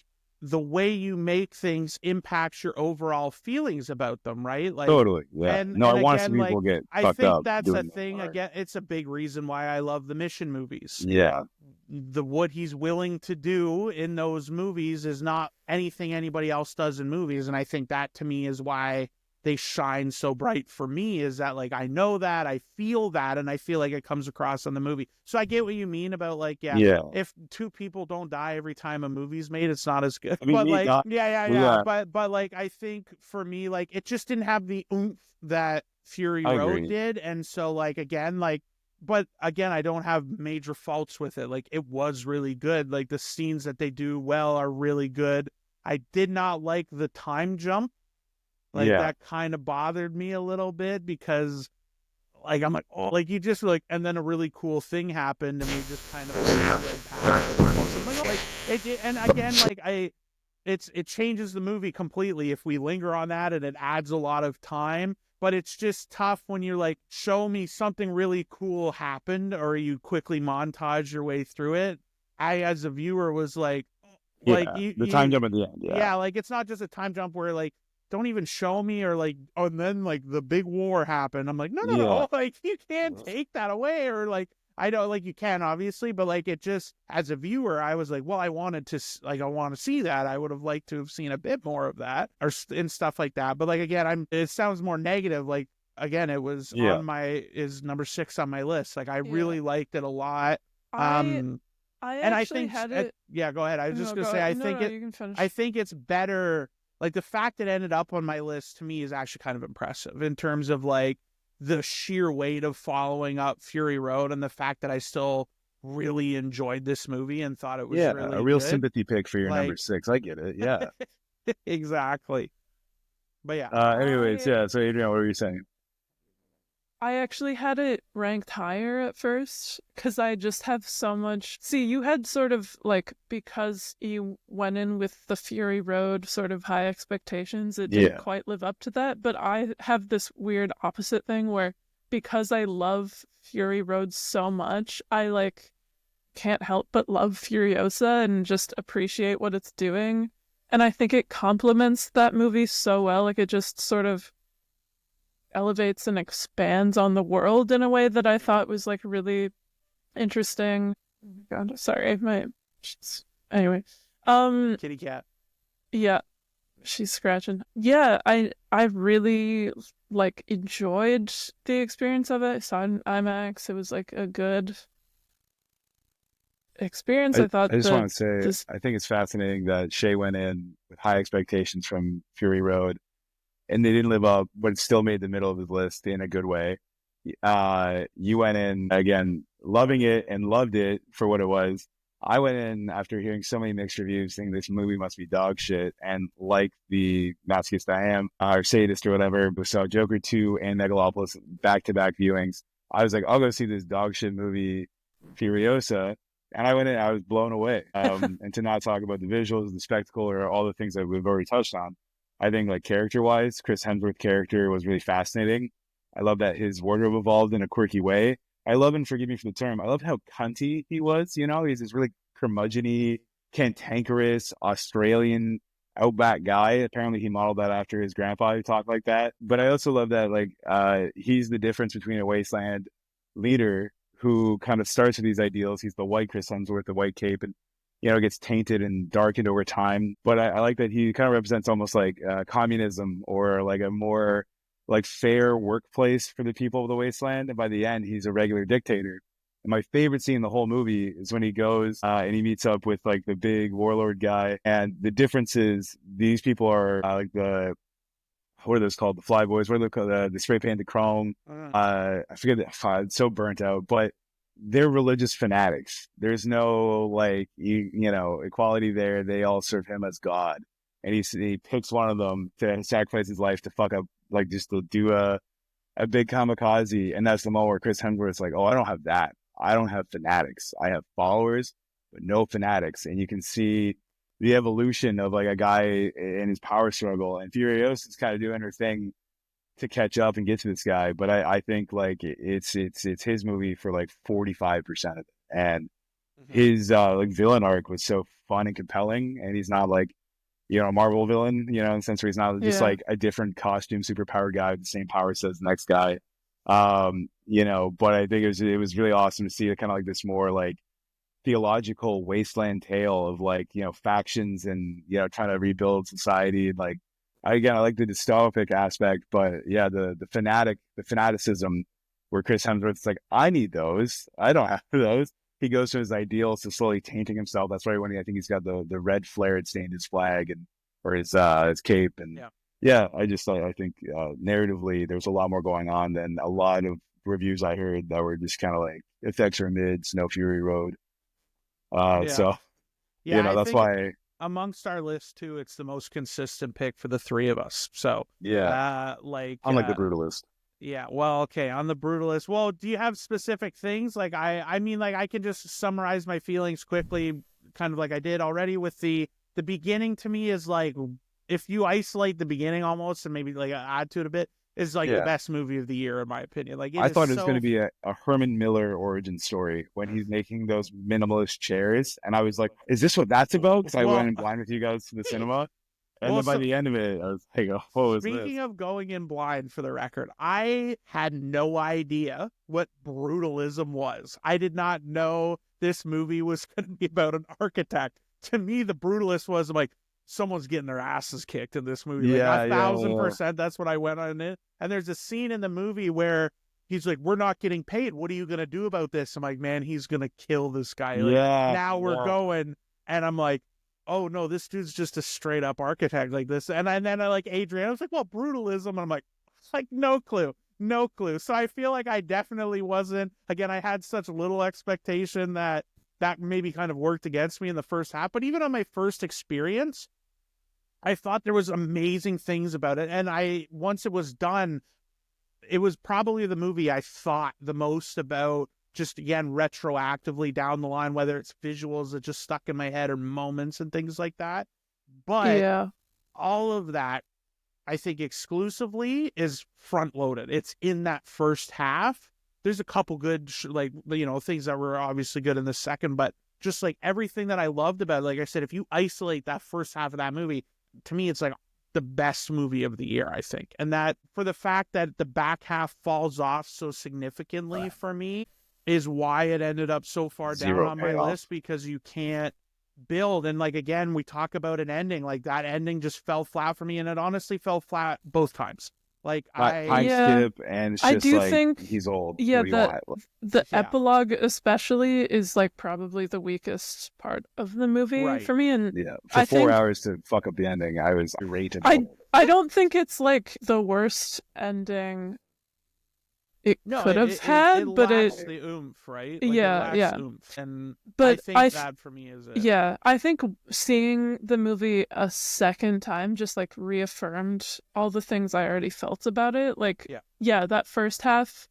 the way you make things impacts your overall feelings about them, right? Like Totally, yeah. and No, I want to again, see like people get I fucked think up that's a doing thing. that. Again, it's a big reason why I love the Mission movies. Yeah, What he's willing to do in those movies is not anything anybody else does in movies, and I think that to me is why they shine so bright for me, is that like I know that, I feel that, and I feel like it comes across on the movie. So I get what you mean about like if two people don't die every time a movie's made, it's not as good. I mean, but like yeah. but like I think for me, like it just didn't have the oomph that Fury I Road agree. did. And so like again, like but again, I don't have major faults with it. Like it was really good. Like the scenes that they do well are really good. I did not like the time jump. Like that kind of bothered me a little bit because like I'm like, oh, like you just like, and then a really cool thing happened and we just kind of read past it. Like it, and again, like it changes the movie completely if we linger on that, and it adds a lot of time. But it's just tough when you're like, show me something really cool happened, or you quickly montage your way through it. I, as a viewer, was like the time jump at the end. Yeah, like it's not just a time jump where like don't even show me, or like, oh, and then like the big war happened. I'm like, no, like you can't take that away, or like I don't, like you can obviously, but like it just, as a viewer, I was like, well, I want to see that. I would have liked to have seen a bit more of that, or and stuff like that. But like again, it sounds more negative. Like again, it was is number 6 on my list. Like I really liked it a lot. I and I actually think had it. Yeah, go ahead. I was just gonna say, I think you can finish. I think it's better like the fact it ended up on my list to me is actually kind of impressive in terms of like the sheer weight of following up Fury Road and the fact that I still really enjoyed this movie and thought it was Yeah, really a real good. sympathy pick for your number Like, 6. I get it. Yeah. exactly. But yeah, Anyways, yeah. So Adrian, what were you saying? I actually had it ranked higher at first because I just have so much. See, you had sort of like, because you went in with the Fury Road sort of high expectations, it didn't Yeah. quite live up to that. But I have this weird opposite thing where because I love Fury Road so much, I like can't help but love Furiosa and just appreciate what it's doing. And I think it complements that movie so well. Like it just sort of elevates and expands on the world in a way that I thought was like really interesting. Oh my God, sorry, anyway. kitty cat. Yeah, she's scratching. Yeah, I really like enjoyed the experience of it. I saw it in IMAX. It was like a good experience. I thought I just want that to say, this I think it's fascinating that Shay went in with high expectations from Fury Road, and they didn't live up, but it still made the middle of his list in a good way. You went in again, loving it and loved it for what it was. I went in after hearing so many mixed reviews, thinking this movie must be dog shit, and like the masochist I am, or sadist or whatever, we saw Joker 2 and Megalopolis back-to-back viewings. I was like, I'll go see this dog shit movie, Furiosa. And I went in, I was blown away. And to not talk about the visuals, the spectacle, or all the things that we've already touched on, I think like character-wise, Chris Hemsworth's character was really fascinating. I love that his wardrobe evolved in a quirky way. I love, and forgive me for the term, I love how cunty he was. You know, he's this really curmudgeon-y, cantankerous Australian outback guy. Apparently he modeled that after his grandpa who talked like that. But I also love that like he's the difference between a wasteland leader who kind of starts with these ideals. He's the white Chris Hemsworth, the white cape, and gets tainted and darkened over time. But I like that he kind of represents almost like communism or like a more like fair workplace for the people of the wasteland. And by the end, he's a regular dictator. And my favorite scene in the whole movie is when he goes and he meets up with like the big warlord guy. And the difference is these people are like the, what are those called? The fly boys. What are they called? The spray painted chrome. I forget that. It's so burnt out, but they're religious fanatics. There's no like, equality there. They all serve him as God. And he picks one of them to sacrifice his life to fuck up, like just to do a big kamikaze. And that's the moment where Chris Hemsworth's like, oh, I don't have that. I don't have fanatics. I have followers, but no fanatics. And you can see the evolution of like a guy in his power struggle. And Furiosa is kind of doing her thing to catch up and get to this guy. But I think like it's his movie for like 45% of it. And his like villain arc was so fun and compelling. And he's not like, a Marvel villain, in the sense where he's not just like a different costume superpower guy with the same power as the next guy. But I think it was really awesome to see it kind of like this more like theological wasteland tale of like, factions and, trying to rebuild society. And like, I like the dystopic aspect, but yeah, the fanaticism where Chris Hemsworth's like, I need those. I don't have those. He goes to his ideals to slowly tainting himself. That's why when I think he's got the red flare stained his flag and or his cape. And I think narratively there's a lot more going on than a lot of reviews I heard that were just kind of like effects are mids, no Fury Road. So that's why amongst our list too, it's the most consistent pick for the three of us. So unlike the Brutalist. Yeah, well, okay, on the Brutalist. Well, do you have specific things? Like, I mean, like, I can just summarize my feelings quickly, kind of like I did already with the beginning. To me is like, if you isolate the beginning almost and maybe like add to it a bit, is like the best movie of the year in my opinion. Like, I thought it was going to be a Herman Miller origin story when he's making those minimalist chairs, and I was like, "Is this what that's about?" Because I went in blind with you guys to the cinema. And then by the end of it, I was like, oh, what was this? Speaking of going in blind, for the record, I had no idea what brutalism was. I did not know this movie was going to be about an architect. To me, the Brutalist was, I'm like, someone's getting their asses kicked in this movie. Like, 1,000%, that's what I went on it. And there's a scene in the movie where he's like, we're not getting paid. What are you going to do about this? I'm like, man, he's going to kill this guy. Like, now we're going. And I'm like, oh no, this dude's just a straight up architect like this. And then I like Adrian, I was like, well, brutalism. And I'm like, no clue. No clue. So I feel like I definitely wasn't, again, I had such little expectation that maybe kind of worked against me in the first half. But even on my first experience, I thought there was amazing things about it. And once it was done, it was probably the movie I thought the most about, just again, retroactively down the line, whether it's visuals that just stuck in my head or moments and things like that. But Yeah. all of that, I think exclusively is front loaded. It's in that first half. There's a couple good, things that were obviously good in the second, but just like everything that I loved about it, like I said, if you isolate that first half of that movie, to me, it's like the best movie of the year, I think. And that for the fact that the back half falls off so significantly for me is why it ended up so far down on my list, because you can't build. And like, again, we talk about an ending, like that ending just fell flat for me. And it honestly fell flat both times. Like I skip, and it's I just do like, think, he's old. yeah, What do you want? the epilogue especially is like probably the weakest part of the movie for me. And yeah, for 4 hours to fuck up the ending, I was irate. I don't think it's like the worst ending it could have had, but lacks the oomph, right? Like, yeah, it lacks oomph. And but I think that for me is it. Yeah, I think seeing the movie a second time just like reaffirmed all the things I already felt about it. Like, yeah, that first half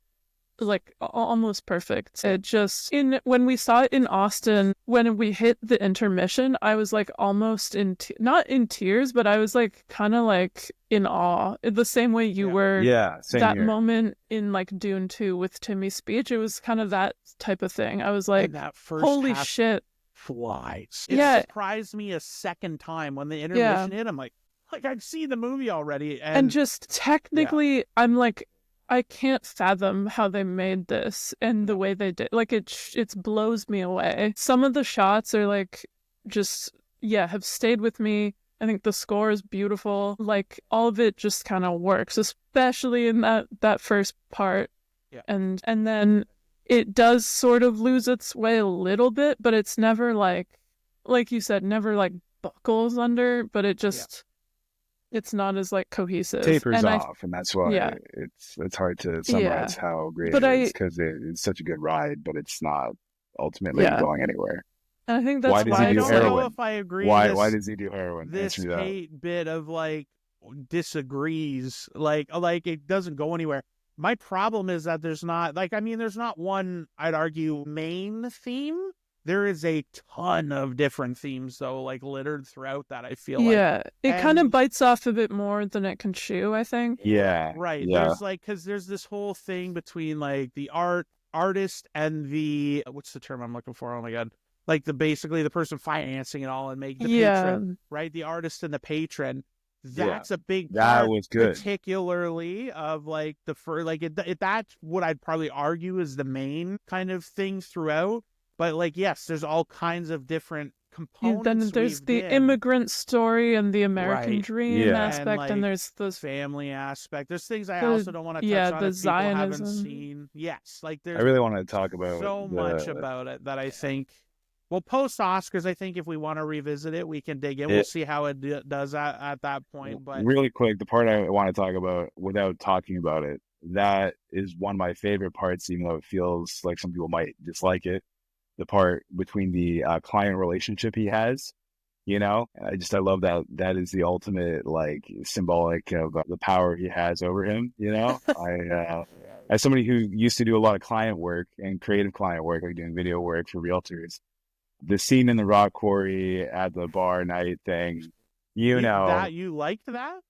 like almost perfect. It just when we saw it in Austin, when we hit the intermission, I was like almost not in tears, but I was like kind of like in awe, in the same way you were. Yeah, same that here. moment in like Dune 2 with Timmy's speech, it was kind of that type of thing. I was like, and that first holy shit, flies. It surprised me a second time when the intermission hit. I'm like I've seen the movie already, and just technically, I'm like, I can't fathom how they made this and the way they did. Like, it blows me away. Some of the shots are like just have stayed with me. I think the score is beautiful. Like, all of it just kind of works, especially in that first part. Yeah. And then it does sort of lose its way a little bit, but it's never like you said, never like buckles under, but it just it's not as like cohesive. Tapers off, and that's why it's hard to summarize how great it is, because it's such a good ride, but it's not ultimately going anywhere. And I think that's why does he do I heroin? don't know if I agree. Why does he do heroin? This hate bit of like disagrees, like it doesn't go anywhere. My problem is that there's not there's not one, I'd argue, main theme. There is a ton of different themes, though, like littered throughout that, I feel like. Yeah, it kind of bites off a bit more than it can chew, I think. Yeah. Right. Yeah. There's because there's this whole thing between like the artist and the, what's the term I'm looking for? Oh my God. Like basically the person financing it all and making the patron, right? The artist and the patron. That's a big part, was good. Particularly of like that's what I'd probably argue is the main kind of thing throughout. But like, yes, there's all kinds of different components. Then there's the immigrant story and the American dream aspect, and there's the family aspect. There's things I also don't want to touch on the if people Zionism. haven't seen. Yes, like there's I really want to talk about so much about it that I think. Well, post Oscars, I think if we want to revisit it, we can dig in. We'll see how it does at that point. But really quick, the part I want to talk about without talking about it, that is one of my favorite parts, even though it feels like some people might dislike it. The part between the client relationship he has, I love that. That is the ultimate, like, symbolic of the power he has over him. As somebody who used to do a lot of client work and creative client work, like doing video work for realtors, the scene in the rock quarry at the bar night thing, that you liked that?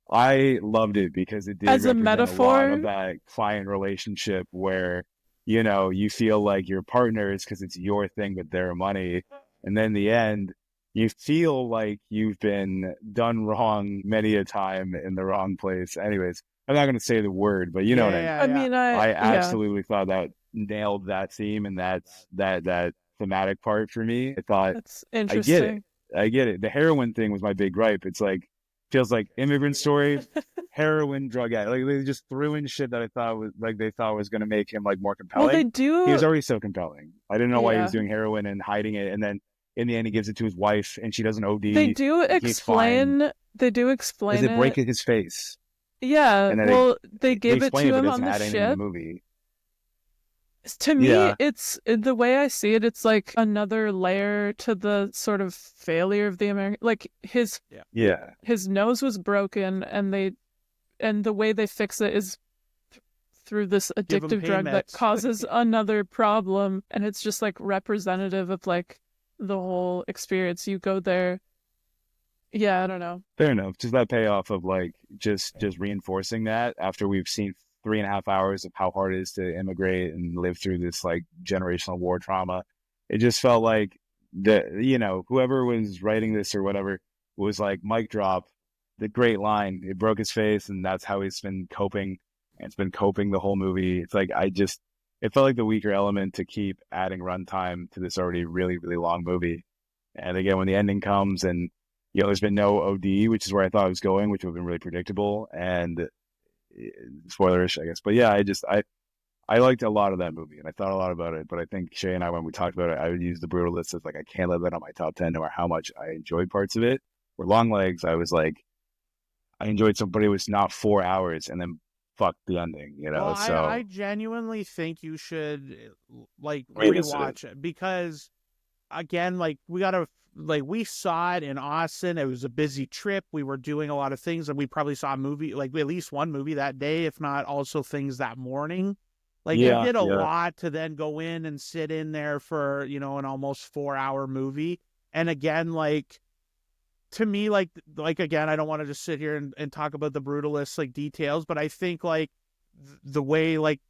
I loved it because it did as a represent metaphor a lot of that client relationship where you feel like your partners because it's your thing with their money, and then in the end you feel like you've been done wrong many a time in the wrong place. Anyways, I'm not going to say the word, but what I mean. I absolutely thought that nailed that theme, and that's that thematic part for me. I thought that's interesting. I get it. The heroin thing was my big gripe. It's like, feels like immigrant story, heroin, drug addict. Like, they just threw in shit that they thought was going to make him like more compelling. Well, they do. He was already so compelling. I didn't know why he was doing heroin and hiding it, and then in the end he gives it to his wife and she doesn't OD. They do He's fine. explain. They do Does explain it break it. his face? Yeah. And then Well, they they give it explain it, to but him it on doesn't the add anything to the ship. movie. To me, Yeah, it's the way I see it. It's like another layer to the sort of failure of the American. Like yeah. his nose was broken, and the way they fix it is through this Give him addictive pain drug that meds. causes another problem, and it's just like representative of like the whole experience. You go there, yeah, I don't know. Fair enough. Just that payoff of like just reinforcing that after we've seen 3.5 hours of how hard it is to immigrate and live through this like generational war trauma. It just felt like whoever was writing this or whatever was like mic drop, the great line. It broke his face, and that's how he's been coping. And it's been coping the whole movie. It's like it felt like the weaker element to keep adding runtime to this already really, really long movie. And again, when the ending comes and there's been no OD, which is where I thought it was going, which would have been really predictable and spoilerish, I guess. But yeah, I liked a lot of that movie and I thought a lot about it. But I think Shay and I, when we talked about it, I would use The Brutalist as like I can't let that on my top 10, no matter how much I enjoyed parts of it. For Long Legs, I was like, I enjoyed somebody was not 4 hours and then fuck the ending, Well, So I genuinely think you should like revisit it. rewatch it because again, like we saw it in Austin. It was a busy trip. We were doing a lot of things, and we probably saw a movie, like at least one movie that day, if not also things that morning. Like it Yeah, did a yeah. lot to then go in and sit in there for an almost 4 hour movie. And again, like to me, like again, I don't want to just sit here and talk about The Brutalist like details, but I think like the way like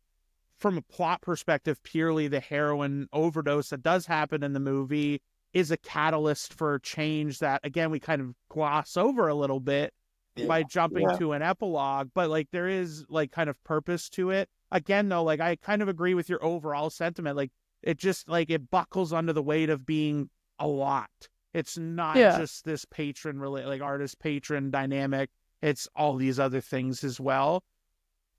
from a plot perspective, purely the heroin overdose that does happen in the movie is a catalyst for change that, again, we kind of gloss over a little bit by jumping to an epilogue. But like there is like kind of purpose to it. Again, though, like I kind of agree with your overall sentiment. Like it just like it buckles under the weight of being a lot. It's not just this like artist patron dynamic. It's all these other things as well.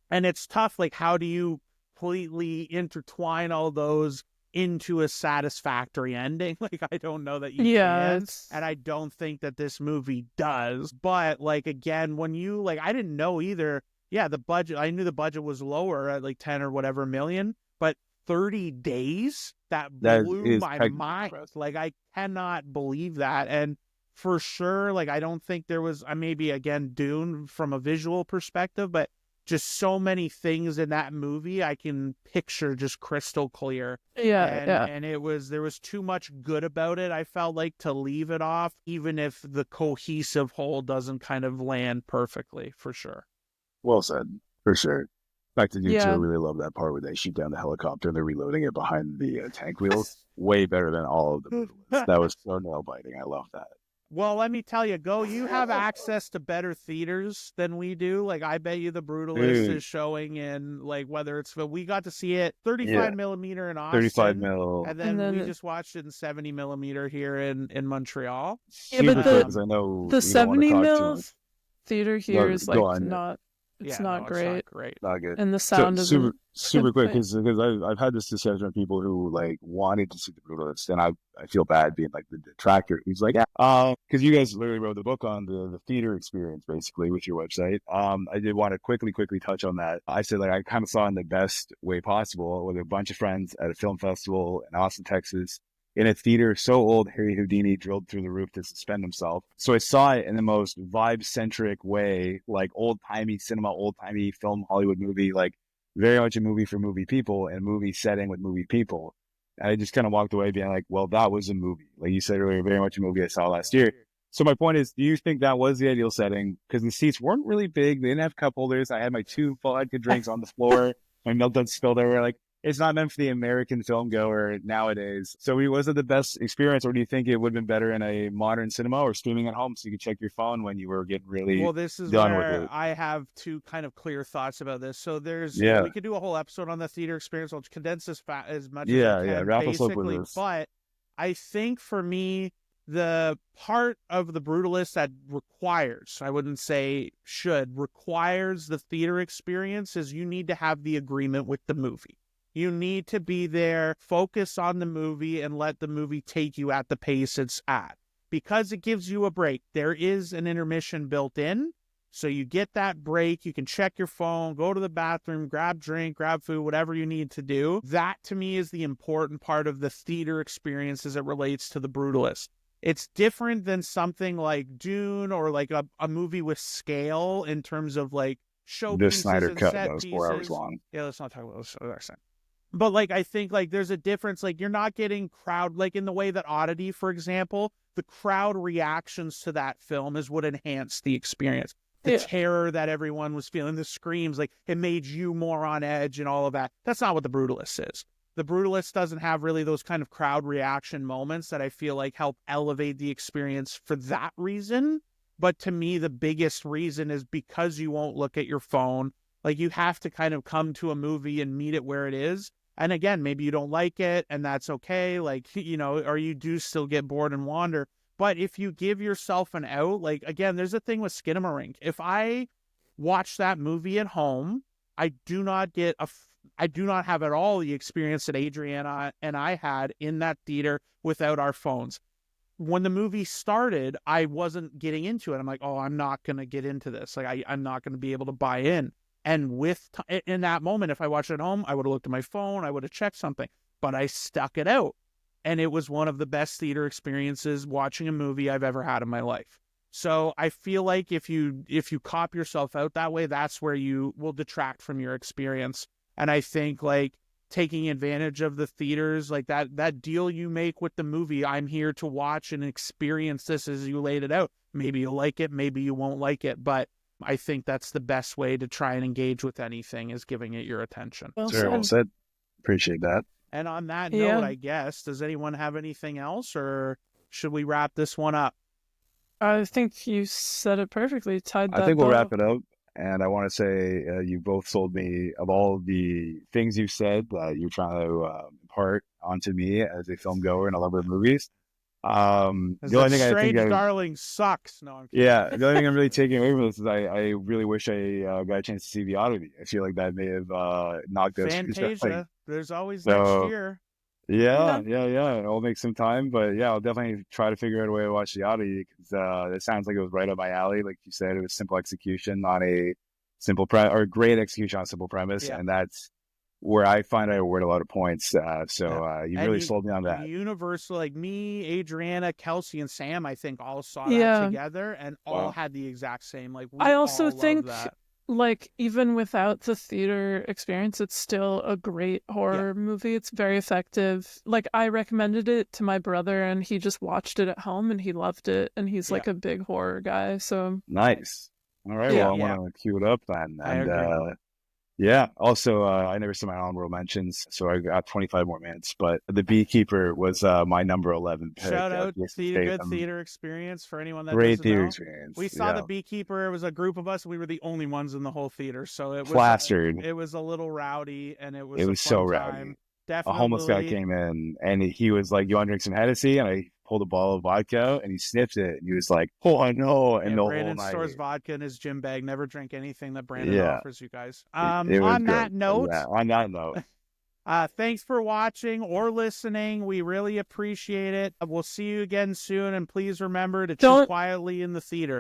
And it's tough. Like, how do you completely intertwine all those into a satisfactory ending? Like, I don't know that you can, and I don't think that this movie does. But like again, when you like, I didn't know either. Yeah, the budget. I knew the budget was lower at like 10 or whatever million, but 30 days that blew my mind. Like I cannot believe that, and for sure, like I don't think there was. Maybe again Dune from a visual perspective, but just so many things in that movie I can picture just crystal clear. And there was too much good about it, I felt like, to leave it off, even if the cohesive whole doesn't kind of land perfectly, for sure. Well said, for sure. Back to you too. I really love that part where they shoot down the helicopter and they're reloading it behind the tank wheels. Way better than all of the Brutalist. That was so nail biting. I love that. Well, let me tell you, you have access to better theaters than we do. Like, I bet you The Brutalist is showing in, like, whether it's, we got to see it 35 millimeter in Austin. 35 mil. And then we just watched it in 70 millimeter here in Montreal. Yeah, but because I know the 70 mil theater here is like not. It's not great. Not good. And the sound is super quick because I've had this discussion with people who like wanted to see The Brutalist, and I feel bad being like the detractor who's like, because you guys literally wrote the book on the theater experience basically with your website. I did want to quickly touch on that. I said like I kind of saw in the best way possible with a bunch of friends at a film festival in Austin, Texas, in a theater so old Harry Houdini drilled through the roof to suspend himself. So I saw it in the most vibe-centric way, like old-timey cinema, old-timey film, Hollywood movie, like very much a movie for movie people and a movie setting with movie people. And I just kind of walked away being like, well, that was a movie. Like you said earlier, very much a movie I saw last year. So my point is, do you think that was the ideal setting? Because the seats weren't really big. They didn't have cup holders. I had my 2 vodka drinks on the floor. My milk duds spilled everywhere. Like, it's not meant for the American film goer nowadays. So was it the best experience, or do you think it would have been better in a modern cinema or streaming at home so you could check your phone when you were getting really Well, this is done where with it? I have 2 kind of clear thoughts about this. So we could do a whole episode on the theater experience. I'll condense this as much as I can, wrap us up with this. But I think for me, the part of The Brutalist that requires, I wouldn't say requires the theater experience is you need to have the agreement with the movie. You need to be there, focus on the movie, and let the movie take you at the pace it's at. Because it gives you a break. There is an intermission built in, so you get that break. You can check your phone, go to the bathroom, grab drink, grab food, whatever you need to do. That, to me, is the important part of the theater experience as it relates to The Brutalist. It's different than something like Dune or like a movie with scale in terms of like show The pieces Snyder and cut set that was 4 hours pieces. long. Yeah, let's not talk about those other things. But like, I think like there's a difference. Like, you're not getting crowd, like in the way that Oddity, for example, the crowd reactions to that film is what enhanced the experience. The terror that everyone was feeling, the screams, like it made you more on edge and all of that. That's not what The Brutalist is. The Brutalist doesn't have really those kind of crowd reaction moments that I feel like help elevate the experience for that reason. But to me, the biggest reason is because you won't look at your phone. Like, you have to kind of come to a movie and meet it where it is. And again, maybe you don't like it and that's okay. Like, you know, or you do still get bored and wander. But if you give yourself an out, like, again, there's a thing with Skinamarink. If I watch that movie at home, I do not have at all the experience that Adriana and I had in that theater without our phones. When the movie started, I wasn't getting into it. I'm like, oh, I'm not going to get into this. Like, I'm not going to be able to buy in. And in that moment, if I watched it at home, I would have looked at my phone, I would have checked something, but I stuck it out. And it was one of the best theater experiences watching a movie I've ever had in my life. So I feel like if you cop yourself out that way, that's where you will detract from your experience. And I think like taking advantage of the theaters, like that deal you make with the movie, I'm here to watch and experience this as you laid it out. Maybe you'll like it, maybe you won't like it, but I think that's the best way to try and engage with anything, is giving it your attention. Very well said. Appreciate that. And on that note, I guess, does anyone have anything else, or should we wrap this one up? I think you said it perfectly. I think we'll wrap it up. And I want to say you both sold me, of all the things you said that you're trying to impart onto me as a film goer and a lover of movies. The only thing Strange Darling sucks. No, I'm kidding. Yeah, the only thing I'm really taking away from this is I really wish I got a chance to see The Oddity. I feel like that may have knocked us. Fantasia. There's always next year. Yeah. It'll make some time, but yeah, I'll definitely try to figure out a way to watch The Oddity, because it sounds like it was right up my alley. Like you said, it was simple execution on a simple or great execution on a simple premise, and that's where I find I award a lot of points. So you really sold me on that. Universal, like me, Adriana, Kelsey, and Sam, I think all saw that together and all had the exact same. Like, I also think that. Like, even without the theater experience, it's still a great horror movie. It's very effective. Like, I recommended it to my brother and he just watched it at home and he loved it. And he's like a big horror guy. So nice. All right. Well, I want to cue it up then. And also, I never saw my honorable mentions, so I got 25 more minutes. But The Beekeeper was my number 11 pick. Shout out to good theater experience for anyone that great theater experience. We saw The Beekeeper. It was a group of us. We were the only ones in the whole theater, so it was plastered. It was a little rowdy, and it was so rowdy. Time. Definitely. A homeless guy came in, and he was like, "You want to drink some Hennessy?" And I pulled a bottle of vodka out, and he sniffed it, and he was like, "Oh, I know." And the Brandon whole night, stores vodka in his gym bag. Never drink anything that Brandon offers you guys. On that note, thanks for watching or listening. We really appreciate it. We'll see you again soon, and please remember to chew quietly in the theater.